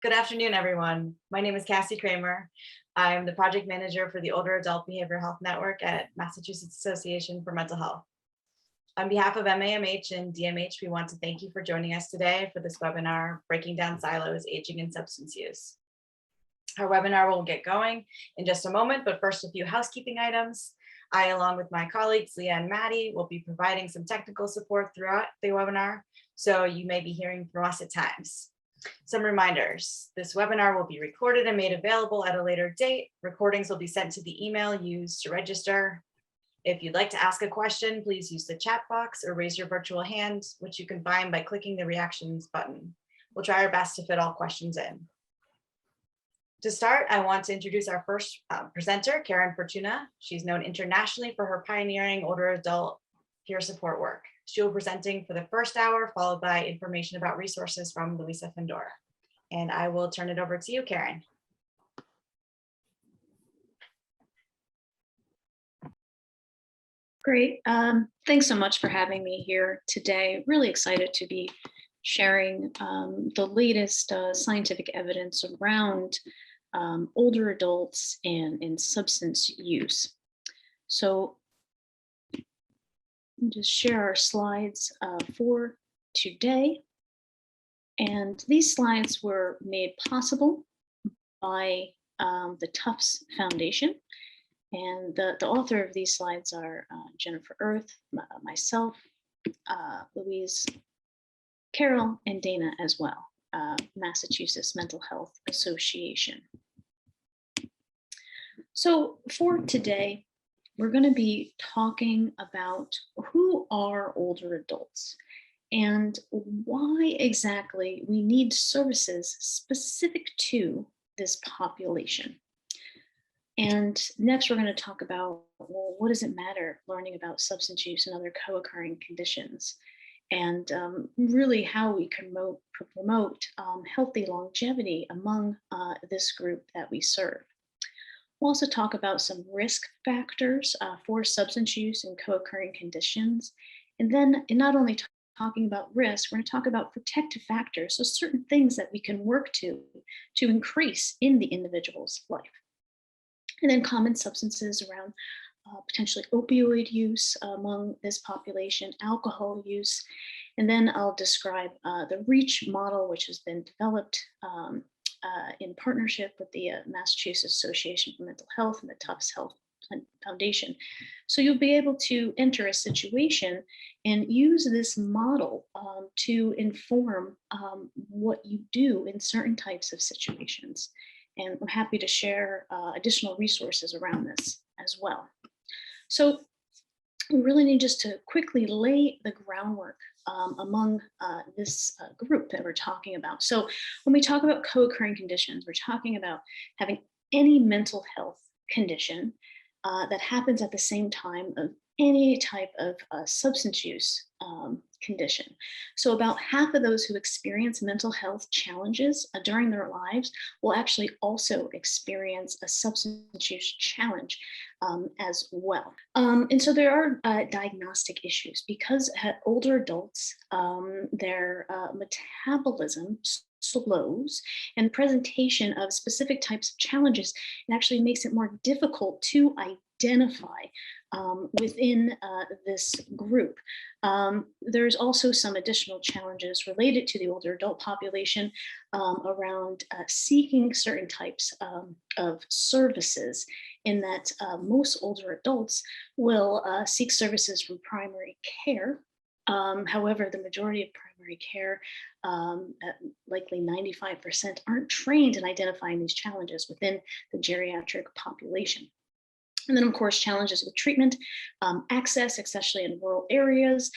Good afternoon, everyone. My name is Cassie Kramer. I'm the project manager for the Older Adult Behavioral Health Network at Massachusetts Association for Mental Health. On behalf of MAMH and DMH, we want to thank you for joining us today for this webinar, Breaking Down Silos, Aging and Substance Use. Our webinar will get going in just a moment, but first a few housekeeping items. I, along with my colleagues, Leah and Maddie, will be providing some technical support throughout the webinar, so you may be hearing from us at times. Some reminders: this webinar will be recorded and made available at a later date. Recordings will be sent to the email used to register. If you'd like to ask a question, please use the chat box or raise your virtual hand, which you can find by clicking the reactions button. We'll try our best to fit all questions in. To start, I want to introduce our first presenter, Karen Fortuna. She's known internationally for her pioneering older adult peer support work. She will be presenting for the first hour, followed by information about resources from Luisa Fundora. And I will turn it over to you, Karen. Great. Thanks so much for having me here today. Really excited to be sharing the latest scientific evidence around older adults and substance use. So just share our slides for today. And these slides were made possible by the Tufts Foundation. And the author of these slides are Jennifer Earth, myself, Louise, Carol, and Dana as well, Massachusetts Mental Health Association. So for today, we're going to be talking about who are older adults and why exactly we need services specific to this population. And next, we're going to talk about, well, what does it matter learning about substance use and other co-occurring conditions, and really how we can promote healthy longevity among this group that we serve. We'll also talk about some risk factors for substance use and co-occurring conditions. And then not only talking about risk, we're going to talk about protective factors, so certain things that we can work to increase in the individual's life. And then common substances around potentially opioid use among this population, alcohol use. And then I'll describe the REACH model, which has been developed in partnership with the Massachusetts Association for Mental Health and the Tufts Health Plan Foundation. So you'll be able to enter a situation and use this model to inform what you do in certain types of situations. And I'm happy to share additional resources around this as well. So we really need just to quickly lay the groundwork among this group that we're talking about. So when we talk about co-occurring conditions, we're talking about having any mental health condition that happens at the same time of any type of substance use condition. So about half of those who experience mental health challenges during their lives will actually also experience a substance use challenge as well. And so there are diagnostic issues because older adults, their metabolism slows, and presentation of specific types of challenges, it actually makes it more difficult to identify within this group. There's also some additional challenges related to the older adult population around seeking certain types of services, in that most older adults will seek services from primary care. However, the majority of primary care, likely 95%, aren't trained in identifying these challenges within the geriatric population. And then, of course, challenges with treatment, access, especially in rural areas.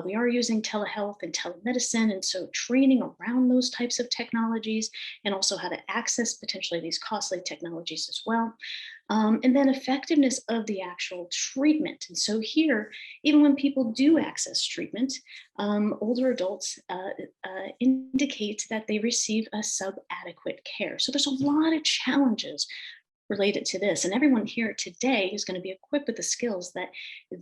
We are using telehealth and telemedicine, and so training around those types of technologies, and also how to access potentially these costly technologies as well. And then effectiveness of the actual treatment. And so here, even when people do access treatment, older adults indicate that they receive a subadequate care. So there's a lot of challenges related to this. And everyone here today is going to be equipped with the skills that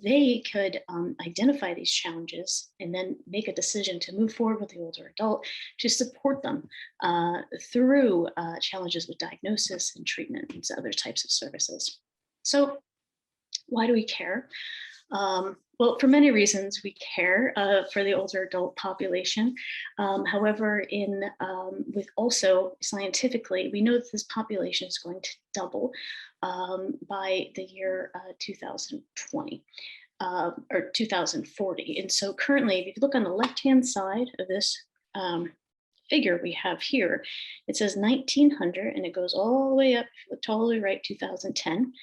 they could identify these challenges and then make a decision to move forward with the older adult to support them through challenges with diagnosis and treatment and other types of services. So why do we care? Well, for many reasons, we care for the older adult population. However, with also scientifically, we know that this population is going to double by the year 2020 or 2040. And so currently, if you look on the left-hand side of this figure we have here, it says 1900 and it goes all the way up, if you look all the way right, 2010.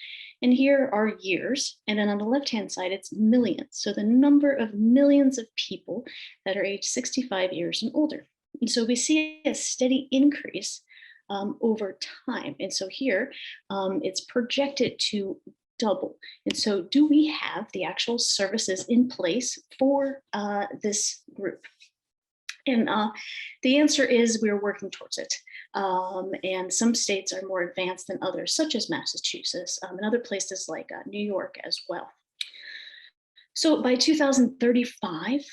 And here are years. And then on the left-hand side, it's millions. So the number of millions of people that are age 65 years and older. And so we see a steady increase over time. And so here it's projected to double. And so do we have the actual services in place for this group? And the answer is we're working towards it. And some states are more advanced than others, such as Massachusetts and other places like New York as well. So by 2035,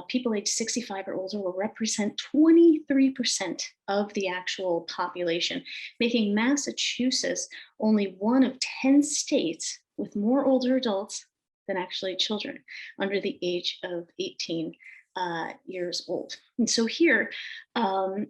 people age 65 or older will represent 23% of the actual population, making Massachusetts only one of 10 states with more older adults than actually children under the age of 18 years old. And so here,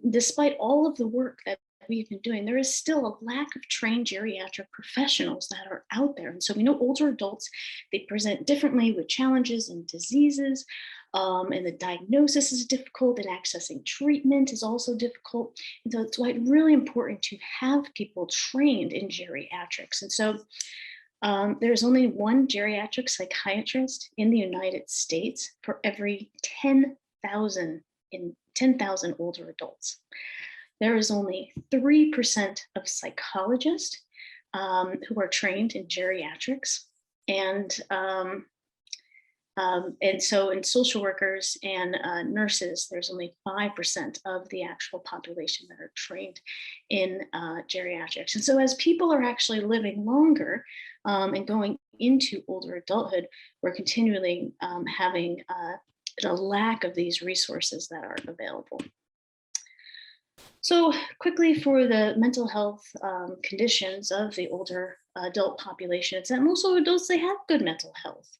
despite all of the work that we've been doing, there is still a lack of trained geriatric professionals that are out there. And so we know older adults, they present differently with challenges and diseases, and the diagnosis is difficult, and accessing treatment is also difficult. And so it's why it's really important to have people trained in geriatrics. And so there's only one geriatric psychiatrist in the United States for every 10,000 older adults. There is only 3% of psychologists who are trained in geriatrics, and so in social workers and nurses, there's only 5% of the actual population that are trained in geriatrics. And so as people are actually living longer and going into older adulthood, we're continually having a lack of these resources that are available. So quickly, for the mental health conditions of the older adult population, it's that most older adults, they have good mental health.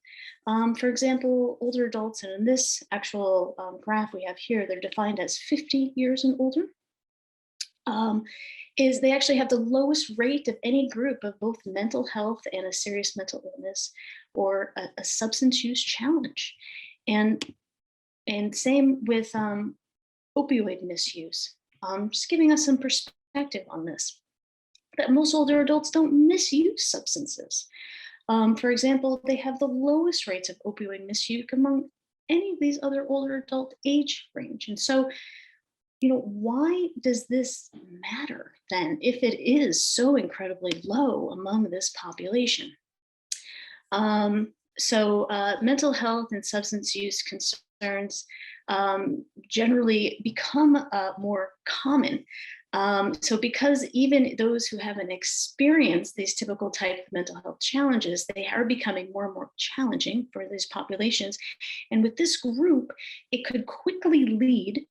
For example, older adults, and in this actual graph we have here, they're defined as 50 years and older, is they actually have the lowest rate of any group of both mental health and a serious mental illness or a substance use challenge. And same with opioid misuse. Just giving us some perspective on this, that most older adults don't misuse substances. For example, they have the lowest rates of opioid misuse among any of these other older adult age range. And so, why does this matter then if it is so incredibly low among this population? Mental health and substance use concerns generally become more common. So because even those who haven't experienced these typical type of mental health challenges, they are becoming more and more challenging for these populations. And with this group, it could quickly lead,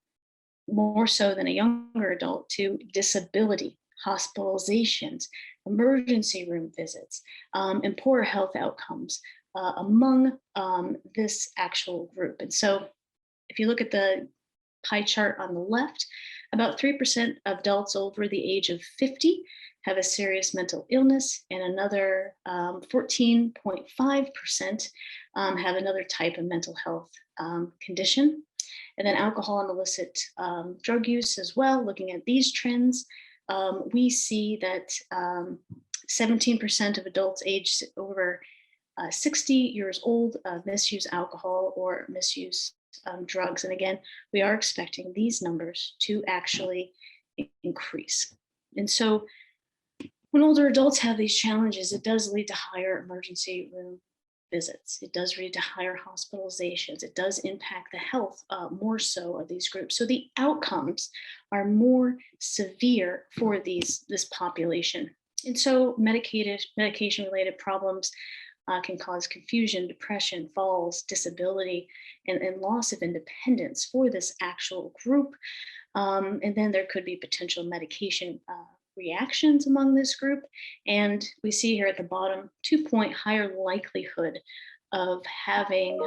more so than a younger adult, to disability, hospitalizations, emergency room visits, and poor health outcomes among this actual group. And so if you look at the pie chart on the left, about 3% of adults over the age of 50 have a serious mental illness, and another 14.5% have another type of mental health condition. And then alcohol and illicit drug use as well. Looking at these trends, we see that 17% of adults aged over 60 years old misuse alcohol or misuse drugs. And again, we are expecting these numbers to actually increase. And so when older adults have these challenges, it does lead to higher emergency room visits. It does lead to higher hospitalizations. It does impact the health more so of these groups. So the outcomes are more severe for this population. And so medication-related problems can cause confusion, depression, falls, disability, and loss of independence for this actual group. And then there could be potential medication reactions among this group. And we see here at the bottom, 2-point higher likelihood of having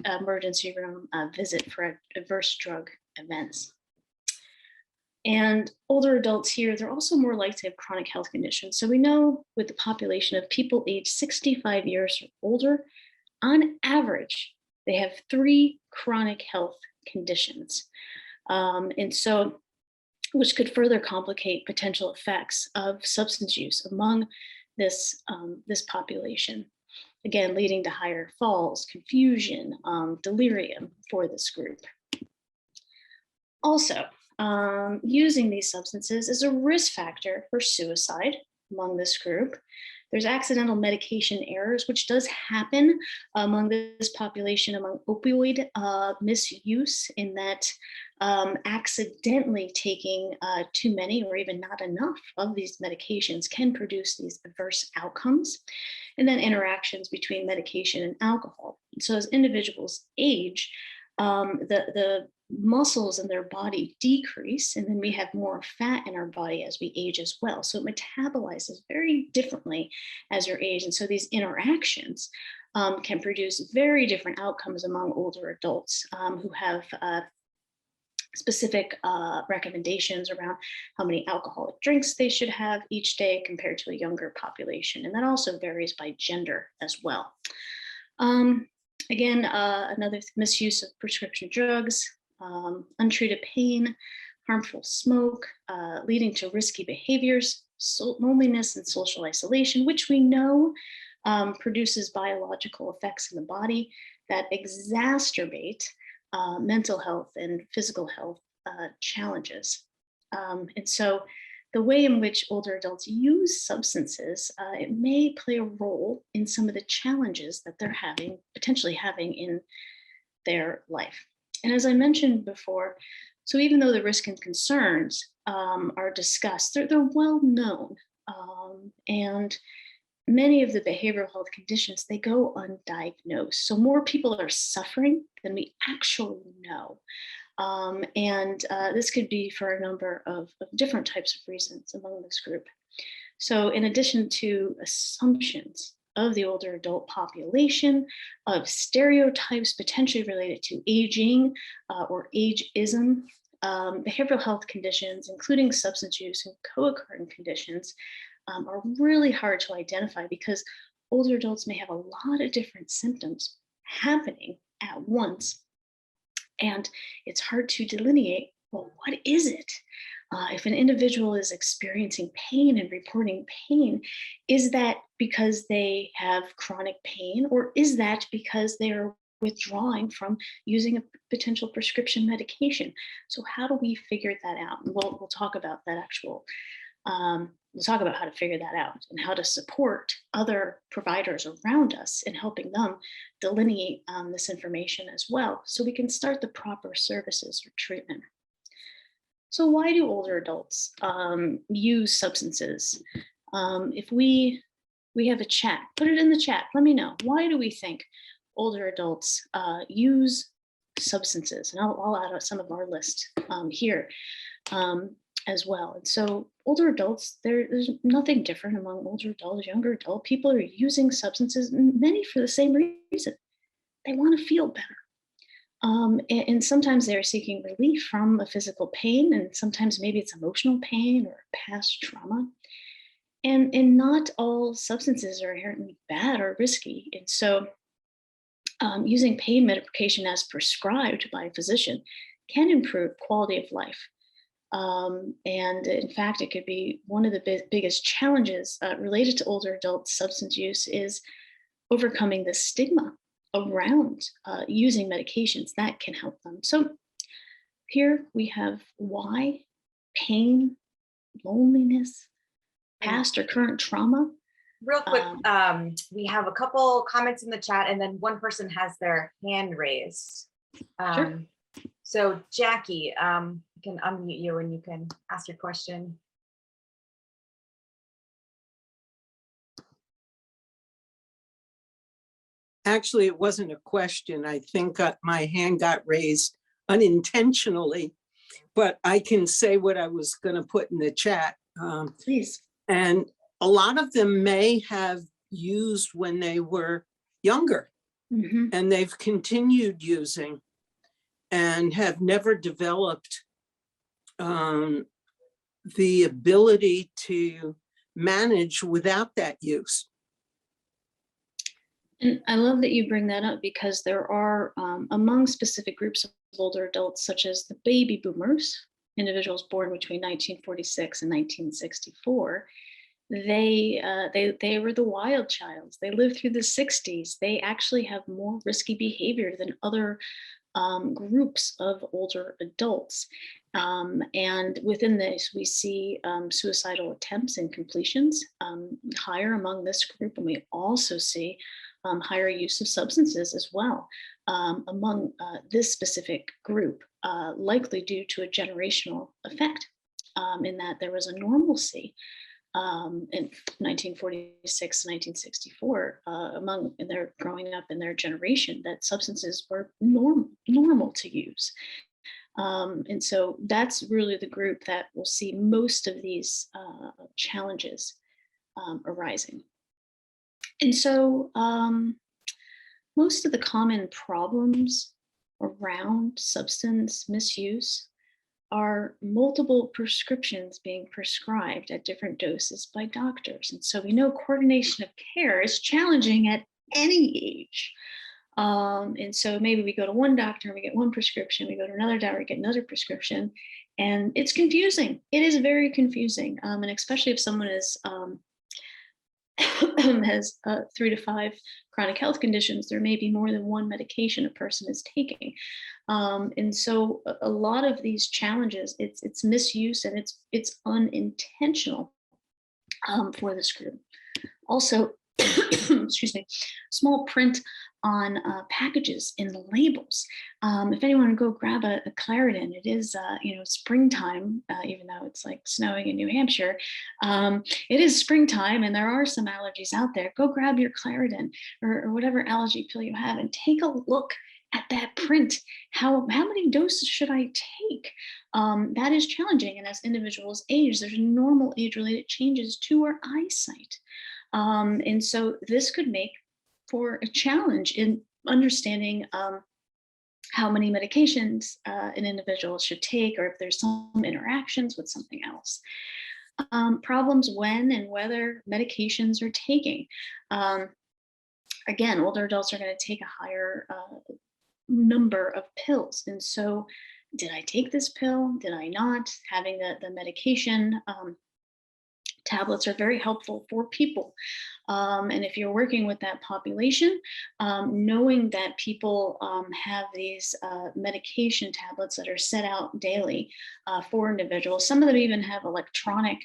emergency room visit for adverse drug events. And older adults here, they're also more likely to have chronic health conditions. So we know with the population of people aged 65 years or older, on average, they have 3 chronic health conditions. And so, which could further complicate potential effects of substance use among this population. Again, leading to higher falls, confusion, delirium for this group. Also, using these substances is a risk factor for suicide among this group. There's accidental medication errors, which does happen among this population, among opioid misuse, in that accidentally taking too many or even not enough of these medications can produce these adverse outcomes. And then interactions between medication and alcohol. So as individuals age, the muscles in their body decrease, and then we have more fat in our body as we age as well. So it metabolizes very differently as you age. And so these interactions can produce very different outcomes among older adults who have specific recommendations around how many alcoholic drinks they should have each day compared to a younger population. And that also varies by gender as well. Again, another misuse of prescription drugs, untreated pain, harmful smoke, leading to risky behaviors, loneliness and social isolation, which we know produces biological effects in the body that exacerbate mental health and physical health challenges. And so the way in which older adults use substances, it may play a role in some of the challenges that they're potentially having in their life. And as I mentioned before, so even though the risks and concerns are discussed, they're well known. And many of the behavioral health conditions, they go undiagnosed. So more people are suffering than we actually know. And this could be for a number of different types of reasons among this group. So in addition to assumptions of the older adult population, of stereotypes potentially related to aging or ageism, behavioral health conditions, including substance use and co-occurring conditions, are really hard to identify because older adults may have a lot of different symptoms happening at once. And it's hard to delineate, well, what is it? If an individual is experiencing pain and reporting pain, is that because they have chronic pain, or is that because they are withdrawing from using a potential prescription medication? So how do we figure that out? And we'll talk about that we'll talk about how to figure that out and how to support other providers around us in helping them delineate this information as well, so we can start the proper services or treatment. So why do older adults use substances? If we have a chat, put it in the chat. Let me know. Why do we think older adults use substances? And I'll add some of our list here as well. And so older adults, there's nothing different among older adults, younger adults. People are using substances, many for the same reason. They want to feel better. And sometimes they're seeking relief from a physical pain, and sometimes maybe it's emotional pain or past trauma. And not all substances are inherently bad or risky. And so using pain medication as prescribed by a physician can improve quality of life. And in fact, it could be one of the biggest challenges related to older adult substance use is overcoming the stigma around using medications that can help them. So here we have why: pain, loneliness, past or current trauma. Real quick, we have a couple comments in the chat, and then one person has their hand raised. Sure. So Jackie, I can unmute you and you can ask your question. Actually, it wasn't a question. I think my hand got raised unintentionally, but I can say what I was going to put in the chat. Please. And a lot of them may have used when they were younger, and they've continued using and have never developed the ability to manage without that use. And I love that you bring that up, because there are among specific groups of older adults, such as the baby boomers, individuals born between 1946 and 1964. They were the wild childs. They lived through the 60s. They actually have more risky behavior than other groups of older adults. And within this, we see suicidal attempts and completions higher among this group. And we also see higher use of substances as well among this specific group, likely due to a generational effect, in that there was a normalcy in 1946, 1964, among their growing up in their generation, that substances were normal to use. And so that's really the group that will see most of these challenges arising. And so most of the common problems around substance misuse are multiple prescriptions being prescribed at different doses by doctors. And so we know coordination of care is challenging at any age. And so maybe we go to one doctor and we get one prescription, we go to another doctor, we get another prescription, and it's confusing. It is very confusing. And especially if someone is has 3 to 5 chronic health conditions, there may be more than one medication a person is taking. And so a lot of these challenges, it's misuse, and it's unintentional for this group. Also, excuse me, small print on packages in the labels. If anyone would go grab a Claritin, it is springtime, even though it's like snowing in New Hampshire. It is springtime, and there are some allergies out there. Go grab your Claritin or whatever allergy pill you have, and take a look at that print. How many doses should I take? That is challenging, and as individuals age, there's normal age-related changes to our eyesight. And so this could make for a challenge in understanding how many medications an individual should take, or if there's some interactions with something else. Problems when and whether medications are taking. Again, older adults are going to take a higher number of pills. And so did I take this pill? Did I not? Having the medication tablets are very helpful for people. And if you're working with that population, knowing that people have these medication tablets that are set out daily for individuals, some of them even have electronic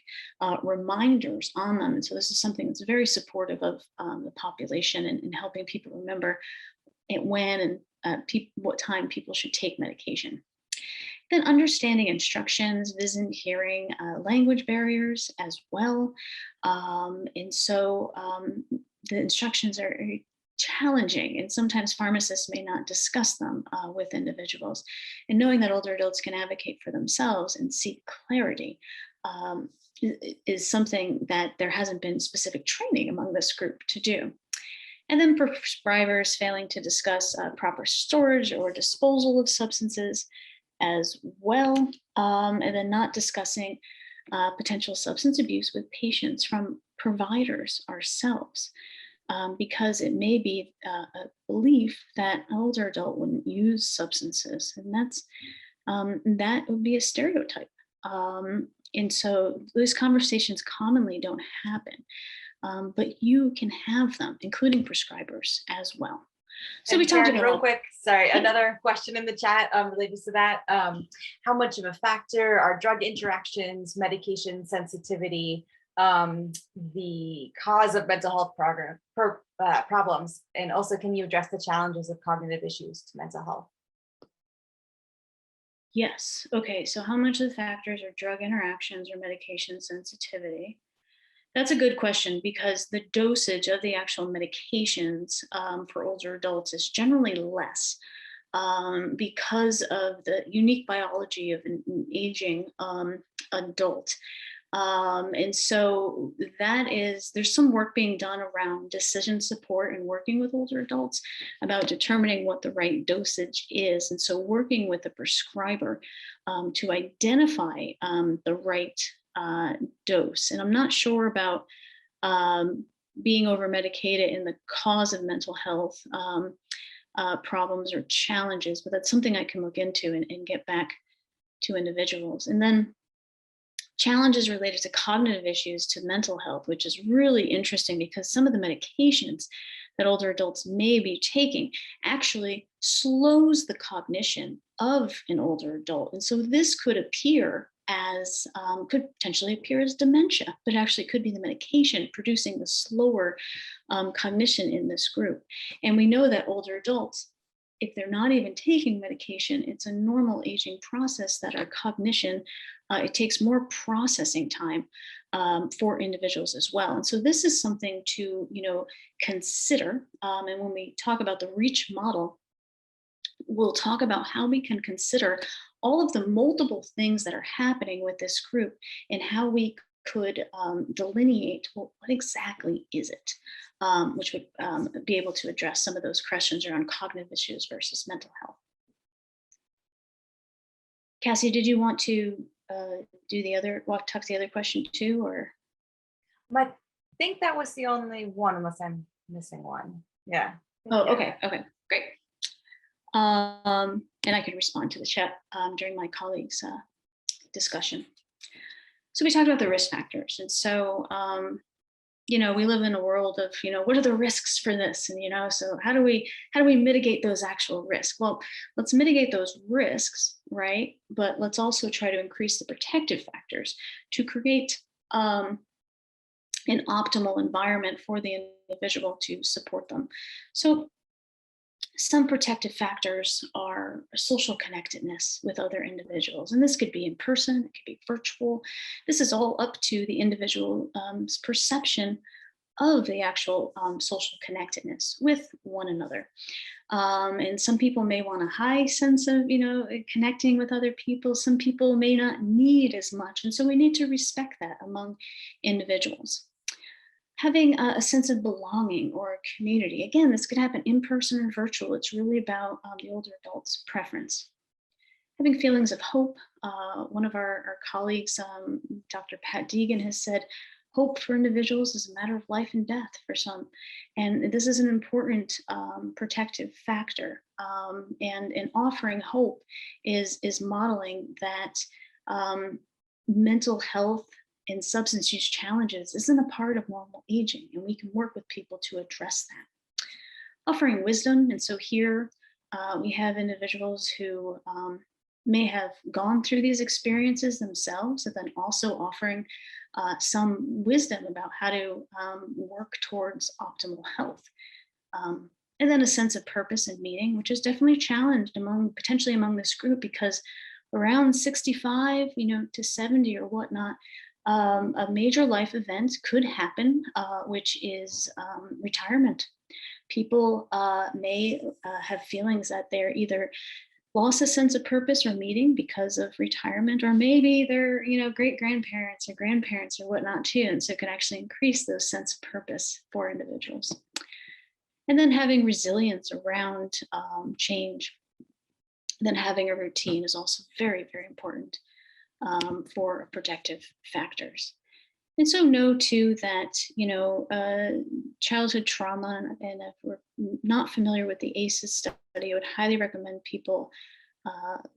reminders on them. And so this is something that's very supportive of the population and helping people remember when and what time people should take medication. Then understanding instructions, vision, hearing, language barriers as well. And so the instructions are challenging, and sometimes pharmacists may not discuss them with individuals. And knowing that older adults can advocate for themselves and seek clarity is something that there hasn't been specific training among this group to do. And then prescribers failing to discuss proper storage or disposal of substances as well, and then not discussing potential substance abuse with patients from providers ourselves, because it may be a belief that an older adult wouldn't use substances, and that would be a stereotype. And so those conversations commonly don't happen, but you can have them, including prescribers as well. So we talked about real quick. Sorry, another question in the chat related to that. How much of a factor are drug interactions, medication sensitivity, the cause of mental health problems? And also, can you address the challenges of cognitive issues to mental health? Yes. Okay. So how much of the factors are drug interactions or medication sensitivity? That's a good question, because the dosage of the actual medications for older adults is generally less because of the unique biology of an aging adult. And so there's some work being done around decision support and working with older adults about determining what the right dosage is. And so working with the prescriber to identify the right dose. And I'm not sure about being over medicated and the cause of mental health problems or challenges, but that's something I can look into and get back to individuals. And then challenges related to cognitive issues to mental health, which is really interesting because some of the medications that older adults may be taking actually slows the cognition of an older adult. And so this could potentially appear as dementia, but actually could be the medication producing the slower cognition in this group. And we know that older adults, if they're not even taking medication, it's a normal aging process that our cognition, it takes more processing time for individuals as well. And so this is something to, consider. And when we talk about the REACH model, we'll talk about how we can consider all of the multiple things that are happening with this group and how we could delineate, well, what exactly is it? Which would be able to address some of those questions around cognitive issues versus mental health. Cassie, did you want to talk the other question too, or? I think that was the only one, unless I'm missing one. Yeah. Oh, okay, great. And I can respond to the chat during my colleagues' discussion. So we talked about the risk factors. And so, we live in a world of, what are the risks for this? And, so how do we mitigate those actual risks? Well, let's mitigate those risks, right? But let's also try to increase the protective factors to create an optimal environment for the individual to support them. So some protective factors are social connectedness with other individuals. And this could be in person, it could be virtual. This is all up to the individual's perception of the actual social connectedness with one another. And some people may want a high sense of, connecting with other people. Some people may not need as much. And so we need to respect that among individuals. Having a sense of belonging or a community. Again, this could happen in person or virtual. It's really about the older adult's preference. Having feelings of hope. One of our colleagues, Dr. Pat Deegan, has said, hope for individuals is a matter of life and death for some. And this is an important protective factor. And offering hope is modeling that mental health and substance use challenges isn't a part of normal aging, and we can work with people to address that. Offering wisdom, and so here we have individuals who may have gone through these experiences themselves, and then also offering some wisdom about how to work towards optimal health. And then a sense of purpose and meaning, which is definitely challenged potentially among this group, because around 65, to 70 or whatnot, a major life event could happen, which is retirement. People may have feelings that they're either lost a sense of purpose or meaning because of retirement, or maybe they're, great grandparents or grandparents or whatnot too. And so it can actually increase those sense of purpose for individuals. And then having resilience around change. Then having a routine is also very, very important for protective factors. And so know too that, childhood trauma, and if we're not familiar with the ACEs study, I would highly recommend people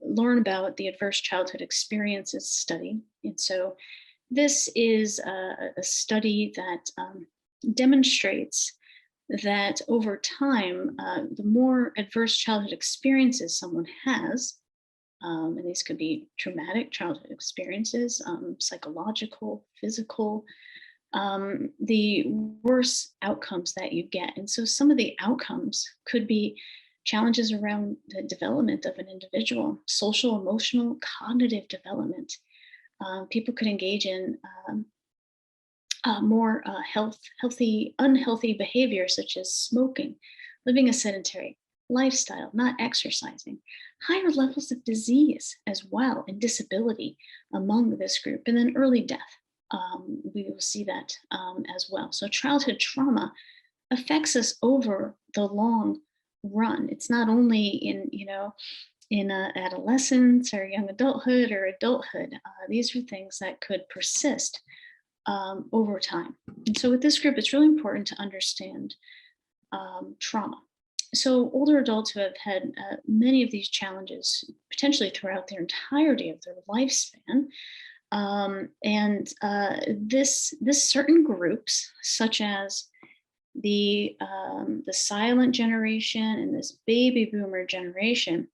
learn about the Adverse Childhood Experiences study. And so this is a study that demonstrates that over time, the more adverse childhood experiences someone has, and these could be traumatic childhood experiences, psychological, physical, the worse outcomes that you get. And so some of the outcomes could be challenges around the development of an individual, social, emotional, cognitive development. People could engage in more unhealthy behaviors such as smoking, living a sedentary lifestyle, not exercising, higher levels of disease as well, and disability among this group, and then early death. We will see that as well. So childhood trauma affects us over the long run. It's not only in adolescence or young adulthood or adulthood. These are things that could persist over time. And so with this group, it's really important to understand trauma. So older adults who have had many of these challenges potentially throughout their entirety of their lifespan, this certain groups, such as the silent generation and this baby boomer generation,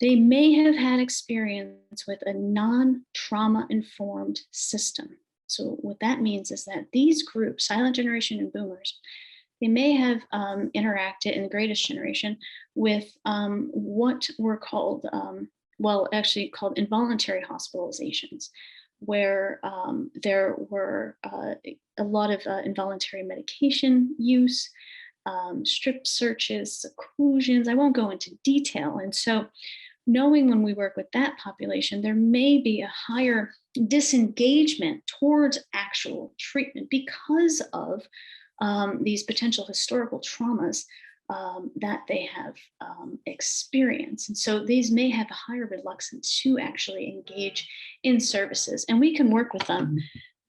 they may have had experience with a non-trauma informed system. So what that means is that these groups, silent generation and boomers, they may have interacted in the greatest generation with what were called, called involuntary hospitalizations, where there were a lot of involuntary medication use, strip searches, seclusions. I won't go into detail. And so knowing when we work with that population, there may be a higher disengagement towards actual treatment because of these potential historical traumas that they have experienced. And so these may have a higher reluctance to actually engage in services. And we can work with them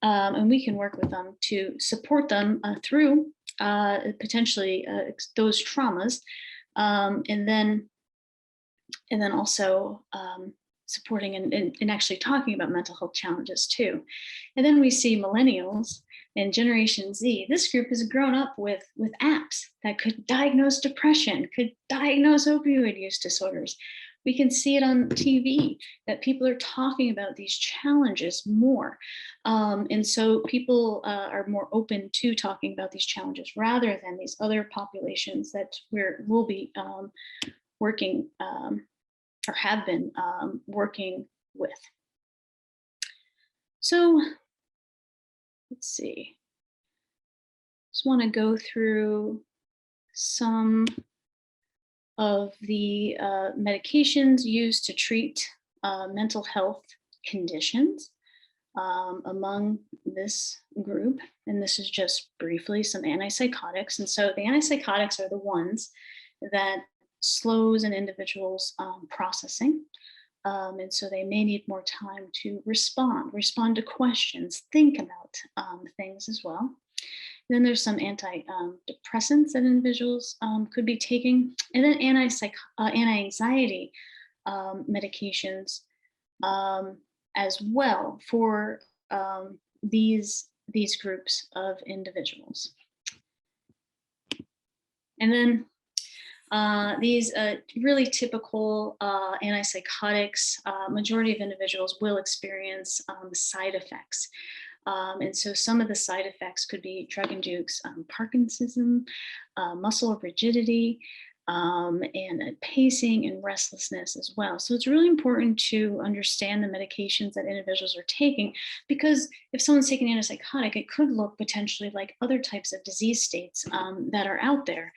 to support them through potentially those traumas, and then also supporting and actually talking about mental health challenges too. And then we see millennials and Generation Z. This group has grown up with apps that could diagnose depression, could diagnose opioid use disorders. We can see it on TV that people are talking about these challenges more. And so people are more open to talking about these challenges rather than these other populations that we'll be working or have been working with. So let's see. Just want to go through some of the medications used to treat mental health conditions among this group. And this is just briefly some antipsychotics. And so the antipsychotics are the ones that slows an individual's processing. And so they may need more time to respond to questions, think about things as well. And then there's some antidepressants that individuals could be taking, and then anti-anxiety medications as well for these groups of individuals. And then these really typical antipsychotics, majority of individuals will experience side effects. And so some of the side effects could be drug-induced Parkinsonism, muscle rigidity, and pacing and restlessness as well. So it's really important to understand the medications that individuals are taking, because if someone's taking an antipsychotic, it could look potentially like other types of disease states that are out there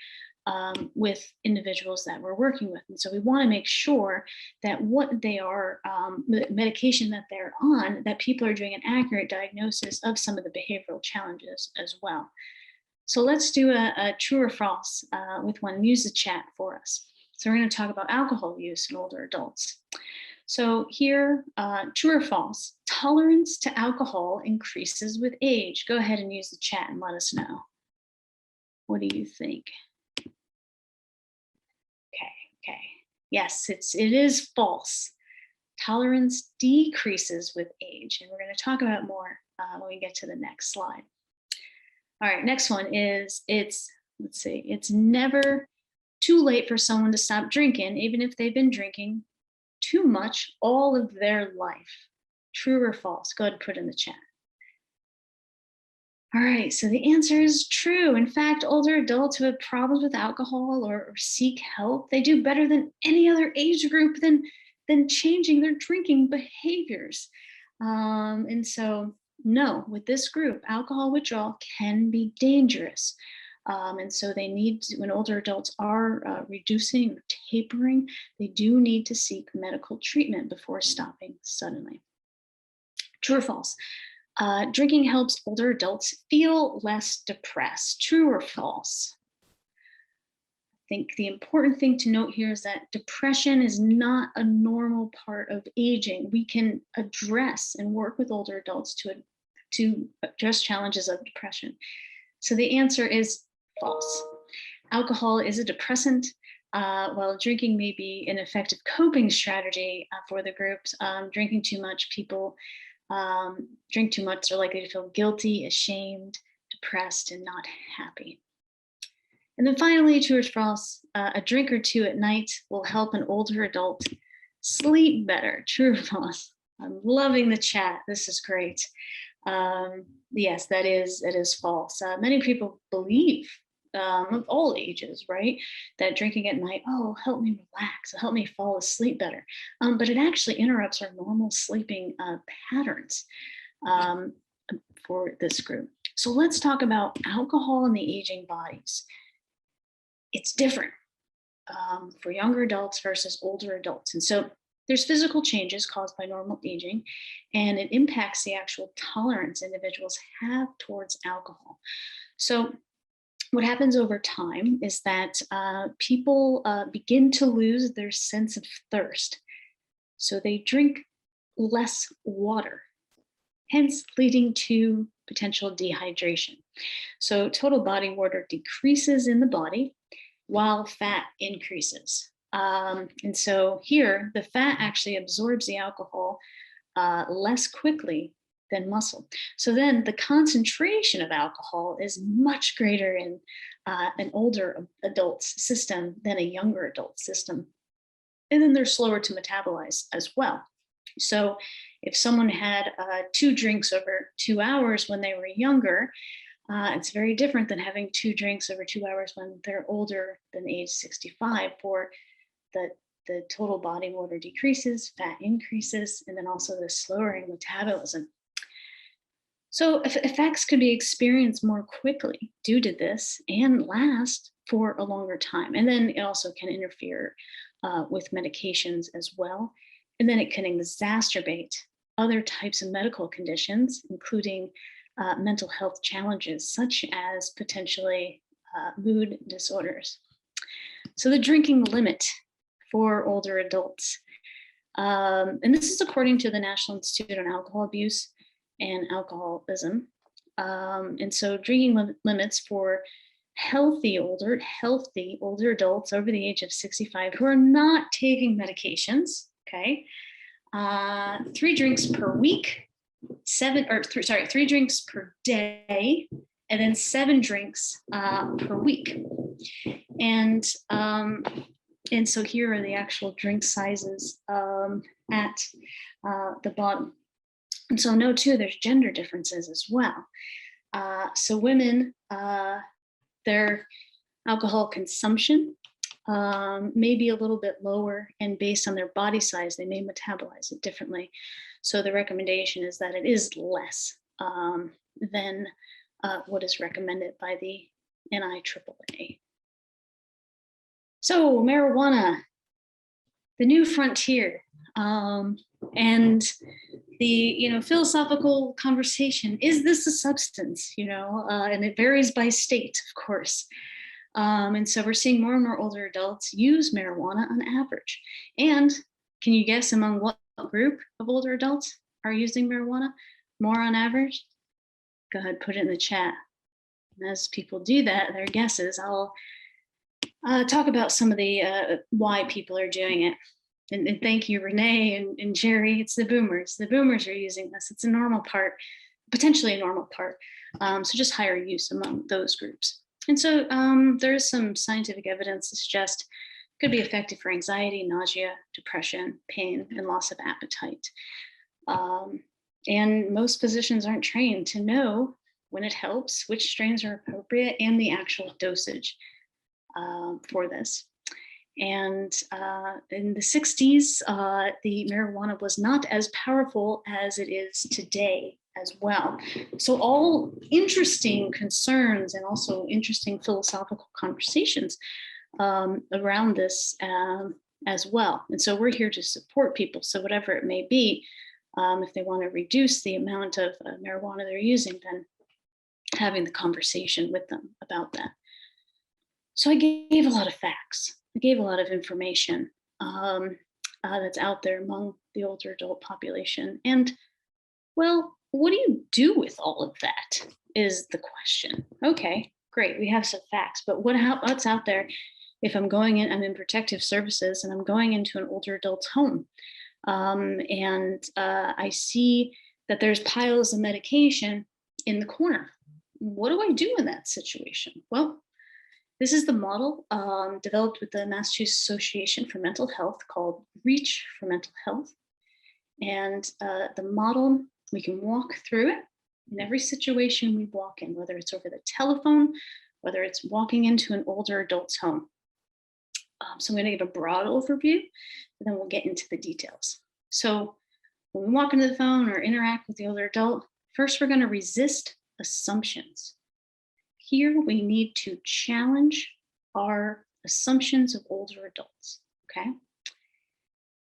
with individuals that we're working with. And so we want to make sure that what they are, the medication that they're on, that people are doing an accurate diagnosis of some of the behavioral challenges as well. So let's do a true or false with one. Use the chat for us. So we're going to talk about alcohol use in older adults. So here, true or false, tolerance to alcohol increases with age. Go ahead and use the chat and let us know. What do you think? Okay. Yes, it is false. Tolerance decreases with age, and we're going to talk about more when we get to the next slide. All right, next one is it's never too late for someone to stop drinking, even if they've been drinking too much all of their life. True or false? Go ahead and put it in the chat. All right, so the answer is true. In fact, older adults who have problems with alcohol or seek help, they do better than any other age group than changing their drinking behaviors. And so no, with this group, alcohol withdrawal can be dangerous. And so they need to, when older adults are reducing or tapering, they do need to seek medical treatment before stopping suddenly. True or false? Drinking helps older adults feel less depressed. True or false? I think the important thing to note here is that depression is not a normal part of aging. We can address and work with older adults to address challenges of depression. So the answer is false. Alcohol is a depressant. While drinking may be an effective coping strategy for the groups, drinking too much, people drink too much, they're likely to feel guilty, ashamed, depressed, and not happy. And then finally, true or false, a drink or two at night will help an older adult sleep better. True or false? I'm loving the chat. This is great. Yes, it is false. Many people believe, of all ages, right, that drinking at night, oh, help me relax, help me fall asleep better. But it actually interrupts our normal sleeping patterns for this group. So let's talk about alcohol in the aging bodies. It's different for younger adults versus older adults. And so there's physical changes caused by normal aging, and it impacts the actual tolerance individuals have towards alcohol. So what happens over time is that people begin to lose their sense of thirst. So they drink less water, hence leading to potential dehydration. So total body water decreases in the body while fat increases. And so here, the fat actually absorbs the alcohol less quickly than muscle. So then the concentration of alcohol is much greater in an older adult's system than a younger adult system. And then they're slower to metabolize as well. So if someone had 2 drinks over 2 hours when they were younger, it's very different than having 2 drinks over 2 hours when they're older than age 65, for the total body water decreases, fat increases, and then also the slowing metabolism. So effects could be experienced more quickly due to this and last for a longer time. And then it also can interfere with medications as well. And then it can exacerbate other types of medical conditions, including mental health challenges, such as potentially mood disorders. So the drinking limit for older adults. And this is according to the National Institute on Alcohol Abuse and Alcoholism. And so drinking limits for healthy older adults over the age of 65 who are not taking medications, okay? 3 drinks per week, 3 drinks per day, and then 7 drinks per week. And so here are the actual drink sizes at the bottom. And so note too, there's gender differences as well. So women, their alcohol consumption may be a little bit lower, and based on their body size, they may metabolize it differently. So the recommendation is that it is less than what is recommended by the NIAAA. So marijuana, the new frontier, and the philosophical conversation: is this a substance? And it varies by state, of course. And so we're seeing more and more older adults use marijuana on average. And can you guess among what group of older adults are using marijuana more on average? Go ahead, put it in the chat. And as people do that, their guesses, I'll talk about some of the why people are doing it. And thank you, Renee and Jerry. It's the boomers. The boomers are using this. It's a normal part, potentially a normal part. So just higher use among those groups. And so there's some scientific evidence to suggest it could be effective for anxiety, nausea, depression, pain, and loss of appetite. And most physicians aren't trained to know when it helps, which strains are appropriate, and the actual dosage for this. And in the 60s, the marijuana was not as powerful as it is today. as well. So all interesting concerns and also interesting philosophical conversations around this as well. And so we're here to support people. So whatever it may be, if they want to reduce the amount of marijuana they're using, then having the conversation with them about that. So I gave a lot of facts. I gave a lot of information that's out there among the older adult population. And well, what do you do with all of that is the question. Okay, great, we have some facts, but what's out there if I'm going in, I'm in protective services and I'm going into an older adult's home and I see that there's piles of medication in the corner. What do I do in that situation? Well, this is the model developed with the Massachusetts Association for Mental Health called REACH for Mental Health. And the model, we can walk through it in every situation we walk in, whether it's over the telephone, whether it's walking into an older adult's home. So I'm going to give a broad overview, and then we'll get into the details. So when we walk into the phone or interact with the older adult, first we're going to resist assumptions. Here we need to challenge our assumptions of older adults, okay?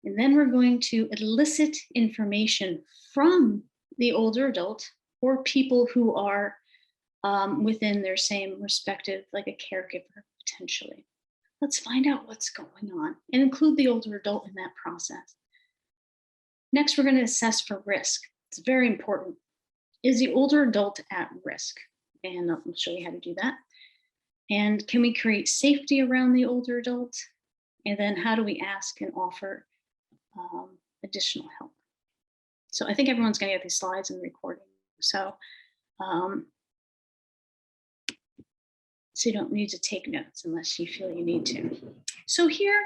And then we're going to elicit information from the older adult or people who are within their same respective, like a caregiver potentially. Let's find out what's going on and include the older adult in that process. Next, we're going to assess for risk. It's very important. Is the older adult at risk? And I'll show you how to do that. And can we create safety around the older adult? And then how do we ask and offer additional help? So I think everyone's going to get these slides and recording. So you don't need to take notes unless you feel you need to. So here,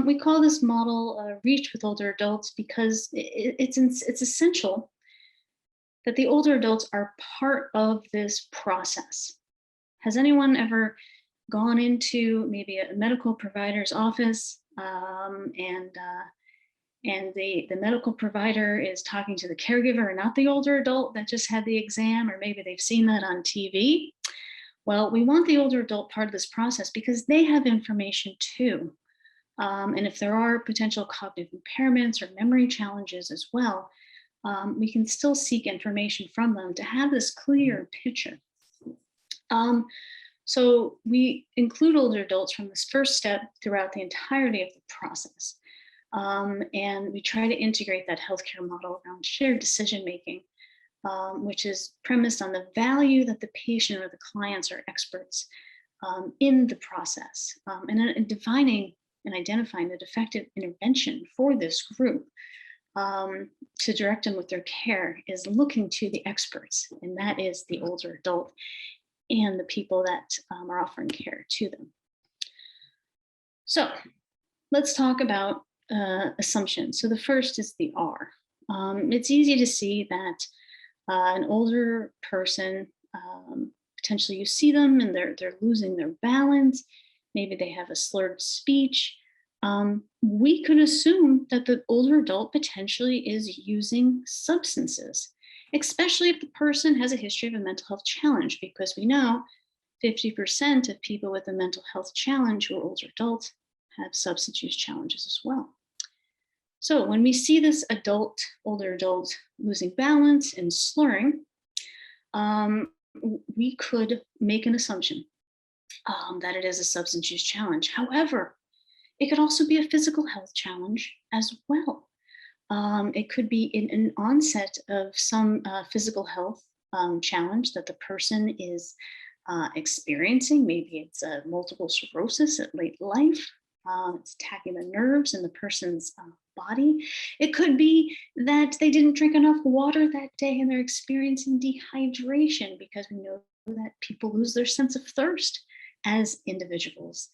we call this model REACH with older adults because it's essential that the older adults are part of this process. Has anyone ever gone into maybe a medical provider's office and the medical provider is talking to the caregiver and not the older adult that just had the exam, or maybe they've seen that on TV? Well, we want the older adult part of this process because they have information too. And if there are potential cognitive impairments or memory challenges as well, we can still seek information from them to have this clear picture. So we include older adults from this first step throughout the entirety of the process. And we try to integrate that healthcare model around shared decision-making, which is premised on the value that the patient or the clients are experts in the process, and defining and identifying the effective intervention for this group to direct them with their care is looking to the experts, and that is the older adult and the people that are offering care to them. So let's talk about assumptions. So the first is the R. It's easy to see that an older person, potentially you see them and they're losing their balance. Maybe they have a slurred speech. We could assume that the older adult potentially is using substances, especially if the person has a history of a mental health challenge, because we know 50% of people with a mental health challenge who are older adults have substance use challenges as well. So when we see this older adult losing balance and slurring, we could make an assumption that it is a substance use challenge. However, it could also be a physical health challenge as well. It could be an onset of some physical health challenge that the person is experiencing. Maybe it's multiple sclerosis at late life. It's attacking the nerves in the person's body. It could be that they didn't drink enough water that day and they're experiencing dehydration, because we know that people lose their sense of thirst as individuals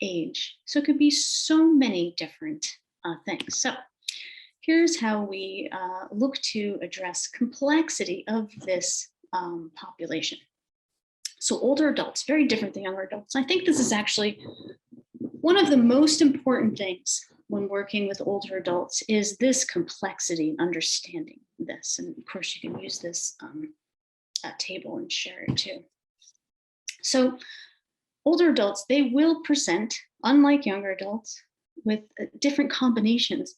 age. So it could be so many different things. So here's how we look to address complexity of this population. So older adults, very different than younger adults. I think this is actually one of the most important things when working with older adults is this complexity and understanding this. And of course, you can use this table and share it too. So older adults, they will present, unlike younger adults, with different combinations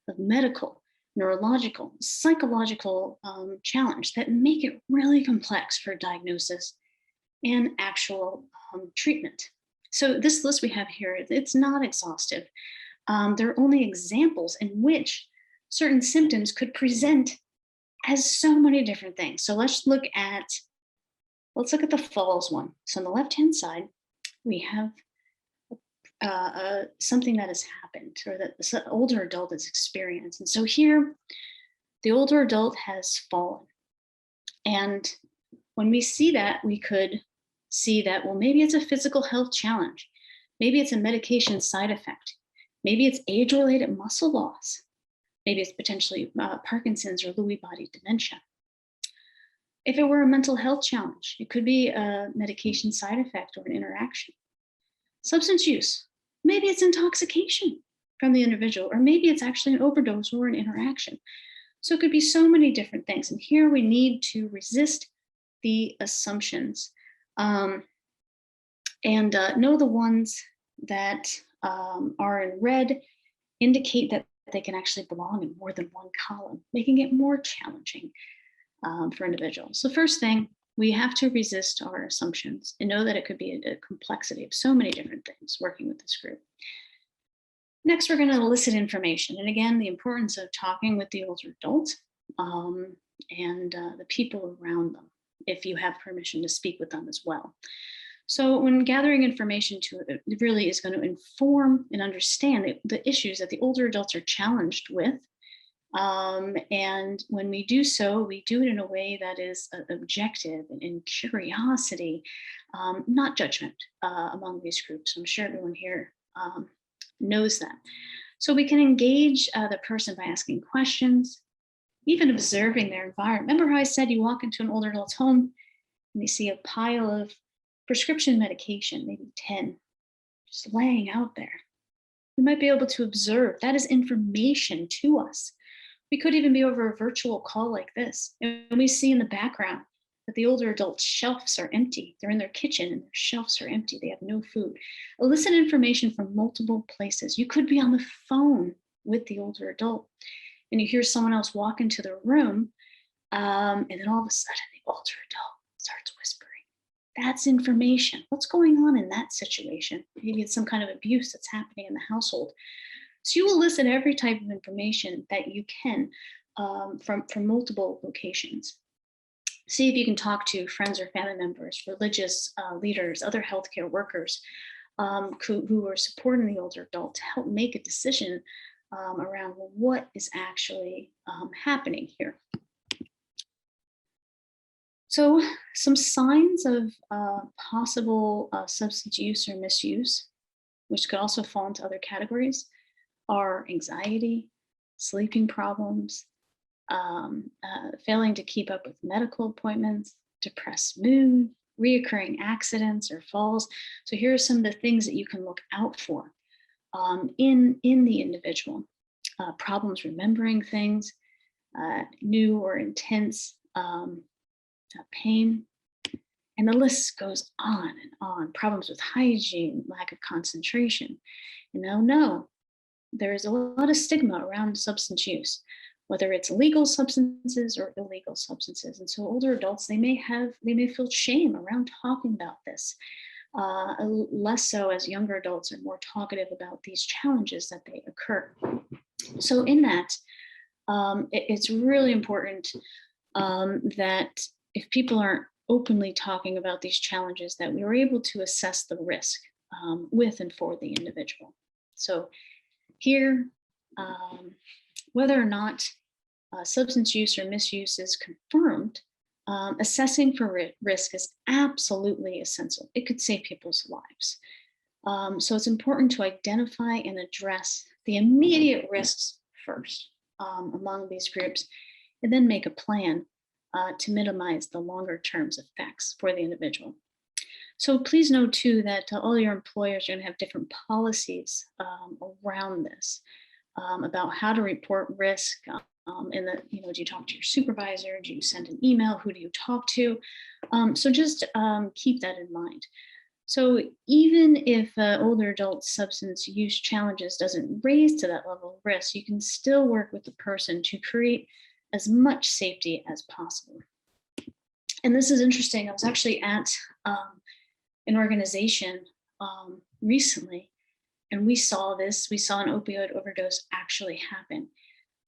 of medical, neurological, psychological challenge that make it really complex for diagnosis and actual treatment. So this list we have here, it's not exhaustive. There are only examples in which certain symptoms could present as so many different things. So let's look at the falls one. So on the left-hand side, we have something that has happened or that the older adult has experienced. And so here, the older adult has fallen. And when we see that, we could see that, well, maybe it's a physical health challenge. Maybe it's a medication side effect. Maybe it's age-related muscle loss. Maybe it's potentially Parkinson's or Lewy body dementia. If it were a mental health challenge, it could be a medication side effect or an interaction. Substance use, maybe it's intoxication from the individual, or maybe it's actually an overdose or an interaction. So it could be so many different things. And here we need to resist the assumptions and know the ones that are in red indicate that they can actually belong in more than one column, making it more challenging for individuals. So first thing, we have to resist our assumptions and know that it could be a complexity of so many different things working with this group. Next, we're going to elicit information. And again, the importance of talking with the older adult and the people around them, if you have permission to speak with them as well. So when gathering information it really is going to inform and understand the issues that the older adults are challenged with. And when we do so, we do it in a way that is objective and in curiosity, not judgment among these groups. I'm sure everyone here knows that. So we can engage the person by asking questions, even observing their environment. Remember how I said you walk into an older adult's home and you see a pile of prescription medication, maybe 10, just laying out there. We might be able to observe. That is information to us. We could even be over a virtual call like this. And we see in the background that the older adults' shelves are empty. They're in their kitchen and their shelves are empty. They have no food. Elicit information from multiple places. You could be on the phone with the older adult and you hear someone else walk into the room and then all of a sudden the older adult starts whispering. That's information. What's going on in that situation? Maybe it's some kind of abuse that's happening in the household. So you will elicit every type of information that you can from multiple locations. See if you can talk to friends or family members, religious leaders, other healthcare workers who are supporting the older adult to help make a decision around what is actually happening here. So some signs of possible substance use or misuse, which could also fall into other categories, are anxiety, sleeping problems, failing to keep up with medical appointments, depressed mood, reoccurring accidents or falls. So here are some of the things that you can look out for in the individual. Problems remembering things, new or intense pain, and the list goes on and on. Problems with hygiene, lack of concentration. And now, no, there is a lot of stigma around substance use, whether it's legal substances or illegal substances. And so older adults, they may feel shame around talking about this, less so as younger adults are more talkative about these challenges that they occur. So in that, it's really important that if people aren't openly talking about these challenges, that we were able to assess the risk with and for the individual. So here, whether or not substance use or misuse is confirmed, assessing for risk is absolutely essential. It could save people's lives. So it's important to identify and address the immediate risks first among these groups, and then make a plan to minimize the longer term effects for the individual. So please know too that all your employers are going to have different policies around this, about how to report risk. And that, do you talk to your supervisor? Do you send an email? Who do you talk to? So just keep that in mind. So even if older adult substance use challenges doesn't raise to that level of risk, you can still work with the person to create as much safety as possible. And this is interesting. I was actually at an organization recently, and we saw this. We saw an opioid overdose actually happen.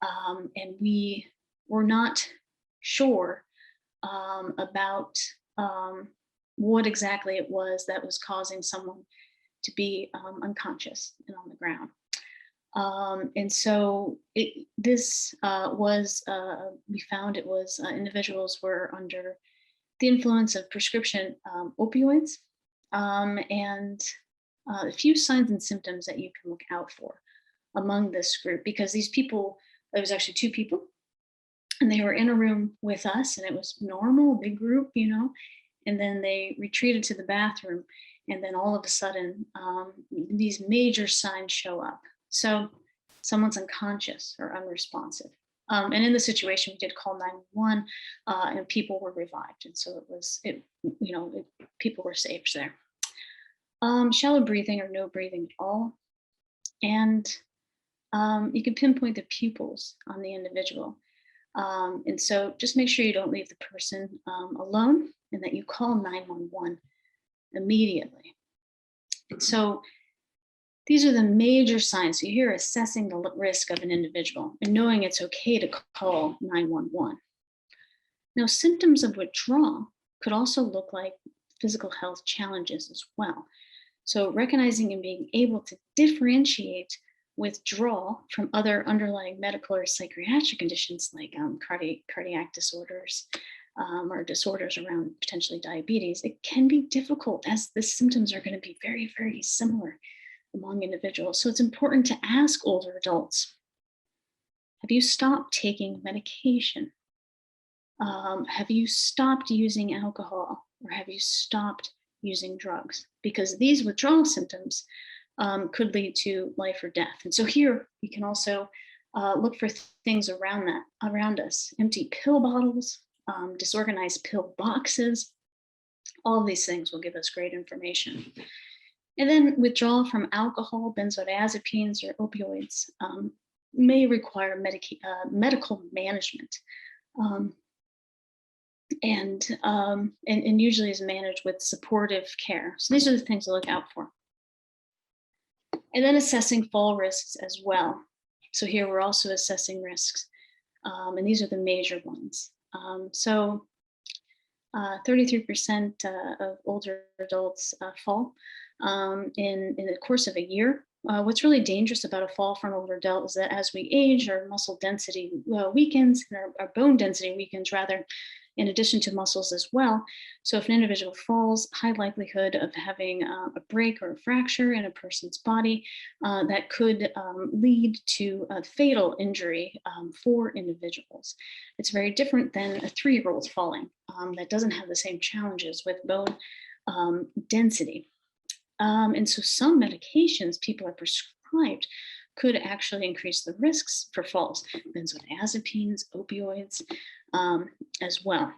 And we were not sure about what exactly it was that was causing someone to be unconscious and on the ground. And so this was, we found it was individuals were under the influence of prescription opioids, and a few signs and symptoms that you can look out for among this group, because these people, there was actually 2 people, and they were in a room with us, and it was normal, big group, and then they retreated to the bathroom, and then all of a sudden, these major signs show up. So someone's unconscious or unresponsive. And in the situation, we did call 911, and people were revived. And so people were saved there. Shallow breathing or no breathing at all. And you can pinpoint the pupils on the individual. And so just make sure you don't leave the person alone, and that you call 911 immediately. And so these are the major signs. So you're assessing the risk of an individual and knowing it's okay to call 911. Now, symptoms of withdrawal could also look like physical health challenges as well. So recognizing and being able to differentiate withdrawal from other underlying medical or psychiatric conditions like cardiac disorders or disorders around potentially diabetes, it can be difficult as the symptoms are going to be very, very similar among individuals. So it's important to ask older adults, have you stopped taking medication? Have you stopped using alcohol, or have you stopped using drugs? Because these withdrawal symptoms could lead to life or death. And so here you can also look for things around us: empty pill bottles, disorganized pill boxes. All of these things will give us great information. And then withdrawal from alcohol, benzodiazepines, or opioids may require medical management, and usually is managed with supportive care. So these are the things to look out for. And then assessing fall risks as well. So here we're also assessing risks, and these are the major ones. 33% of older adults fall in the course of a year. What's really dangerous about a fall from an older adult is that as we age, our muscle density weakens, and our bone density weakens rather, in addition to muscles as well. So if an individual falls, high likelihood of having a break or a fracture in a person's body that could lead to a fatal injury for individuals. It's very different than a 3-year-old falling that doesn't have the same challenges with bone density. And so some medications people are prescribed could actually increase the risks for falls: benzodiazepines, opioids, as well.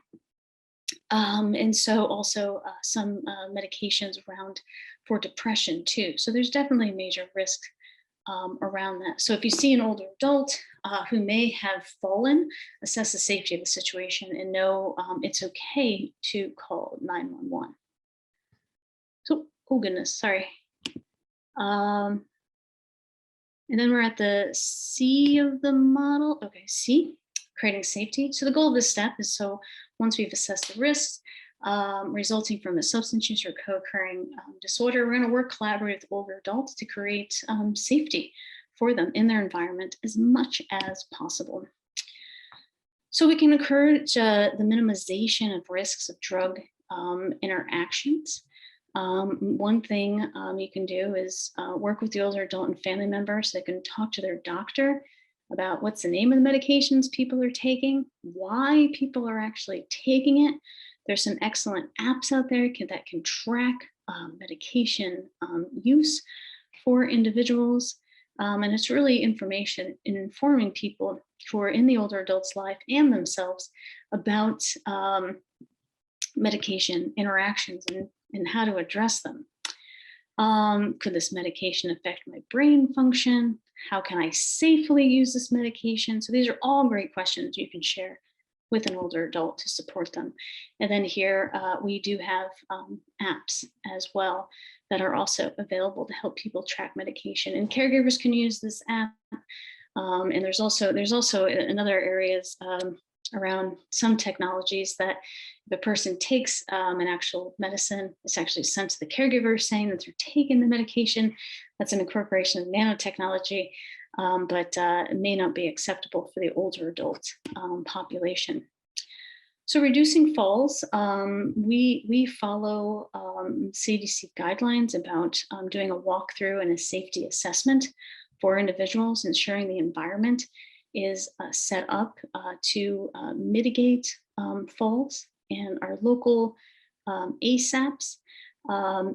And so also some medications around for depression too. So there's definitely major risk around that. So if you see an older adult who may have fallen, assess the safety of the situation and know it's okay to call 911. So, oh goodness, sorry. And then we're at the C of the model. Okay, C, creating safety. So the goal of this step is, so once we've assessed the risks resulting from a substance use or co-occurring disorder, we're going to work collaboratively with older adults to create safety for them in their environment as much as possible. So we can encourage the minimization of risks of drug interactions. One thing you can do is work with the older adult and family member so they can talk to their doctor about what's the name of the medications people are taking, why people are actually taking it. There's some excellent apps out there that can track medication use for individuals. And it's really information in informing people who are in the older adult's life and themselves about medication interactions and how to address them. Could this medication affect my brain function? How can I safely use this medication? So these are all great questions you can share with an older adult to support them. And then here we do have apps as well that are also available to help people track medication, and caregivers can use this app. And there's also in other areas around some technologies that if a person takes an actual medicine, it's actually sent to the caregiver saying that they're taking the medication. That's an incorporation of nanotechnology, but it may not be acceptable for the older adult population. So reducing falls, we follow CDC guidelines about doing a walkthrough and a safety assessment for individuals, ensuring the environment is set up to mitigate falls. And our local ASAPs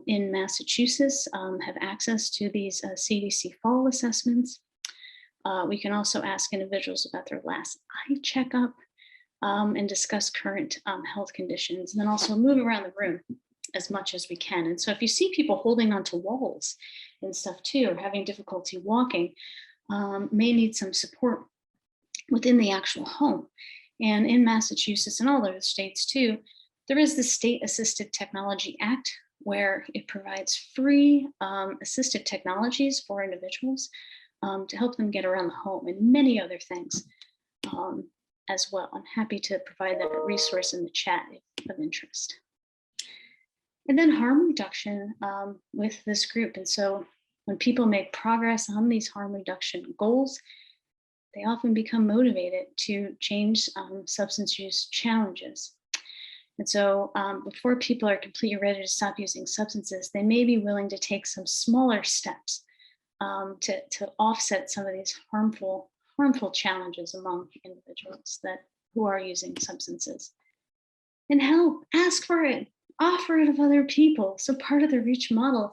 in Massachusetts have access to these CDC fall assessments. We can also ask individuals about their last eye checkup and discuss current health conditions, and then also move around the room as much as we can. And so if you see people holding onto walls and stuff too, or having difficulty walking, may need some support within the actual home. And in Massachusetts and all other states too, there is the State Assisted Technology Act, where it provides free assistive technologies for individuals to help them get around the home, and many other things as well. I'm happy to provide that resource in the chat if of interest. And then harm reduction with this group. And so when people make progress on these harm reduction goals, they often become motivated to change substance use challenges. And so before people are completely ready to stop using substances, they may be willing to take some smaller steps to offset some of these harmful challenges among individuals who are using substances. And help, ask for it, offer it of other people. So part of the REACH model,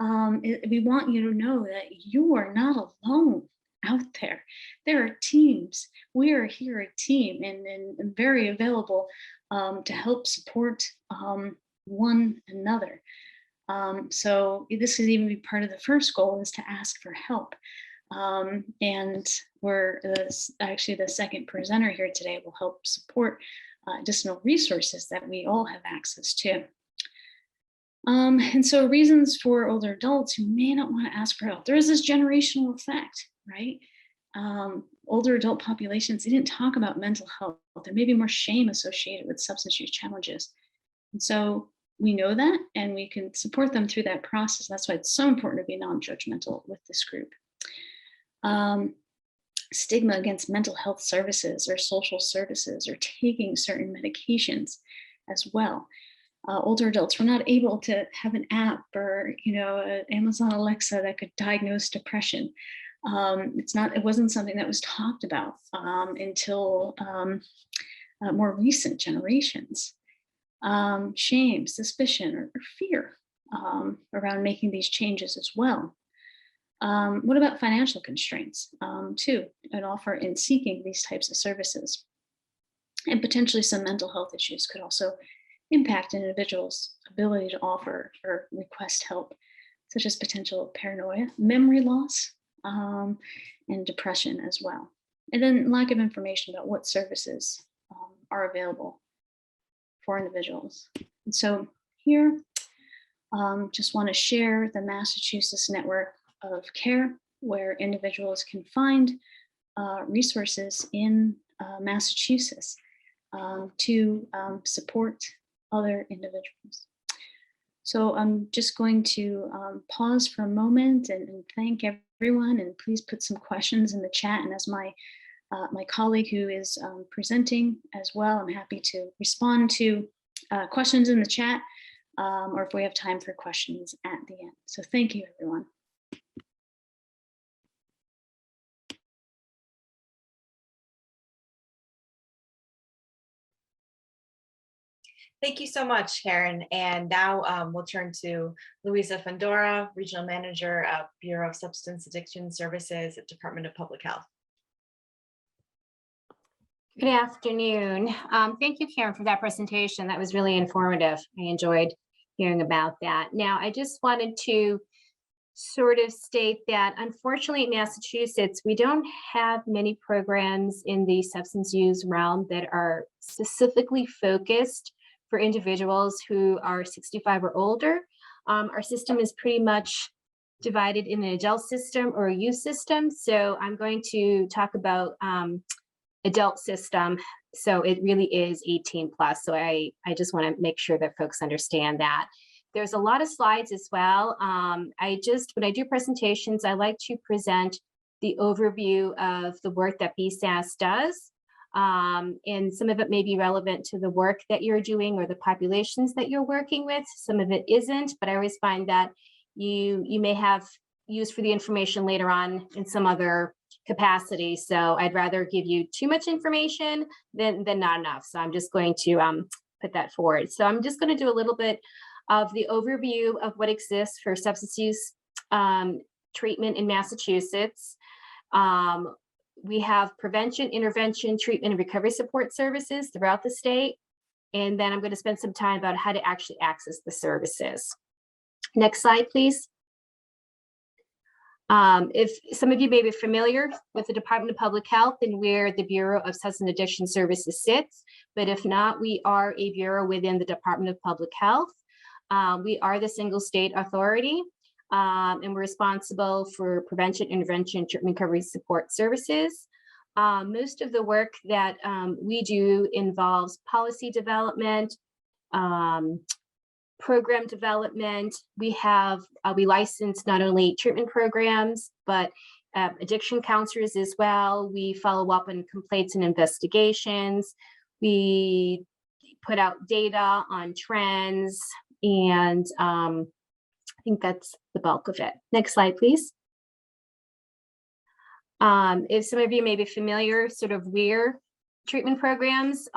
we want you to know that you are not alone out there. There are teams. We are here a team and very available to help support one another. So this could even be part of the first goal, is to ask for help. And we're actually the second presenter here today will help support additional resources that we all have access to. And so reasons for older adults who may not want to ask for help. There is this generational effect, right? Older adult populations, they didn't talk about mental health. There may be more shame associated with substance use challenges. And so we know that, and we can support them through that process. That's why it's so important to be non-judgmental with this group. Stigma against mental health services or social services or taking certain medications as well. Older adults were not able to have an app or, an Amazon Alexa that could diagnose depression. It wasn't something that was talked about until more recent generations. Shame, suspicion, or fear around making these changes as well. What about financial constraints too, and offer in seeking these types of services? And potentially some mental health issues could also impact an individual's ability to offer or request help, such as potential paranoia, memory loss, and depression as well. And then lack of information about what services are available for individuals. And so here, just want to share the Massachusetts network of care, where individuals can find resources in Massachusetts to support other individuals. So I'm just going to pause for a moment and thank everyone, and please put some questions in the chat. And as my colleague who is presenting as well, I'm happy to respond to questions in the chat, or if we have time for questions at the end. So thank you, everyone. Thank you so much, Karen. And now we'll turn to Luisa Fundora, Regional Manager of Bureau of Substance Addiction Services at Department of Public Health. Good afternoon. Thank you, Karen, for that presentation. That was really informative. I enjoyed hearing about that. Now, I just wanted to sort of state that unfortunately in Massachusetts, we don't have many programs in the substance use realm that are specifically focused for individuals who are 65 or older. Our system is pretty much divided in an adult system or a youth system. So I'm going to talk about adult system. So it really is 18 plus. So I just want to make sure that folks understand that. There's a lot of slides as well. When I do presentations, I like to present the overview of the work that BSAS does. And some of it may be relevant to the work that you're doing or the populations that you're working with. Some of it isn't, but I always find that you may have use for the information later on in some other capacity. So I'd rather give you too much information than not enough. So I'm just going to put that forward. So I'm just going to do a little bit of the overview of what exists for substance use treatment in Massachusetts. We have prevention, intervention, treatment, and recovery support services throughout the state. And then I'm going to spend some time about how to actually access the services. Next slide, please. If some of you may be familiar with the Department of Public Health and where the Bureau of Substance Addiction Services sits, but if not, we are a bureau within the Department of Public Health. We are the single state authority, and we're responsible for prevention, intervention, treatment, recovery support services. Most of the work that we do involves policy development, program development. We license not only treatment programs, but addiction counselors as well. We follow up on complaints and investigations. We put out data on trends, and I think that's the bulk of it. Next slide, please. If some of you may be familiar sort of where treatment programs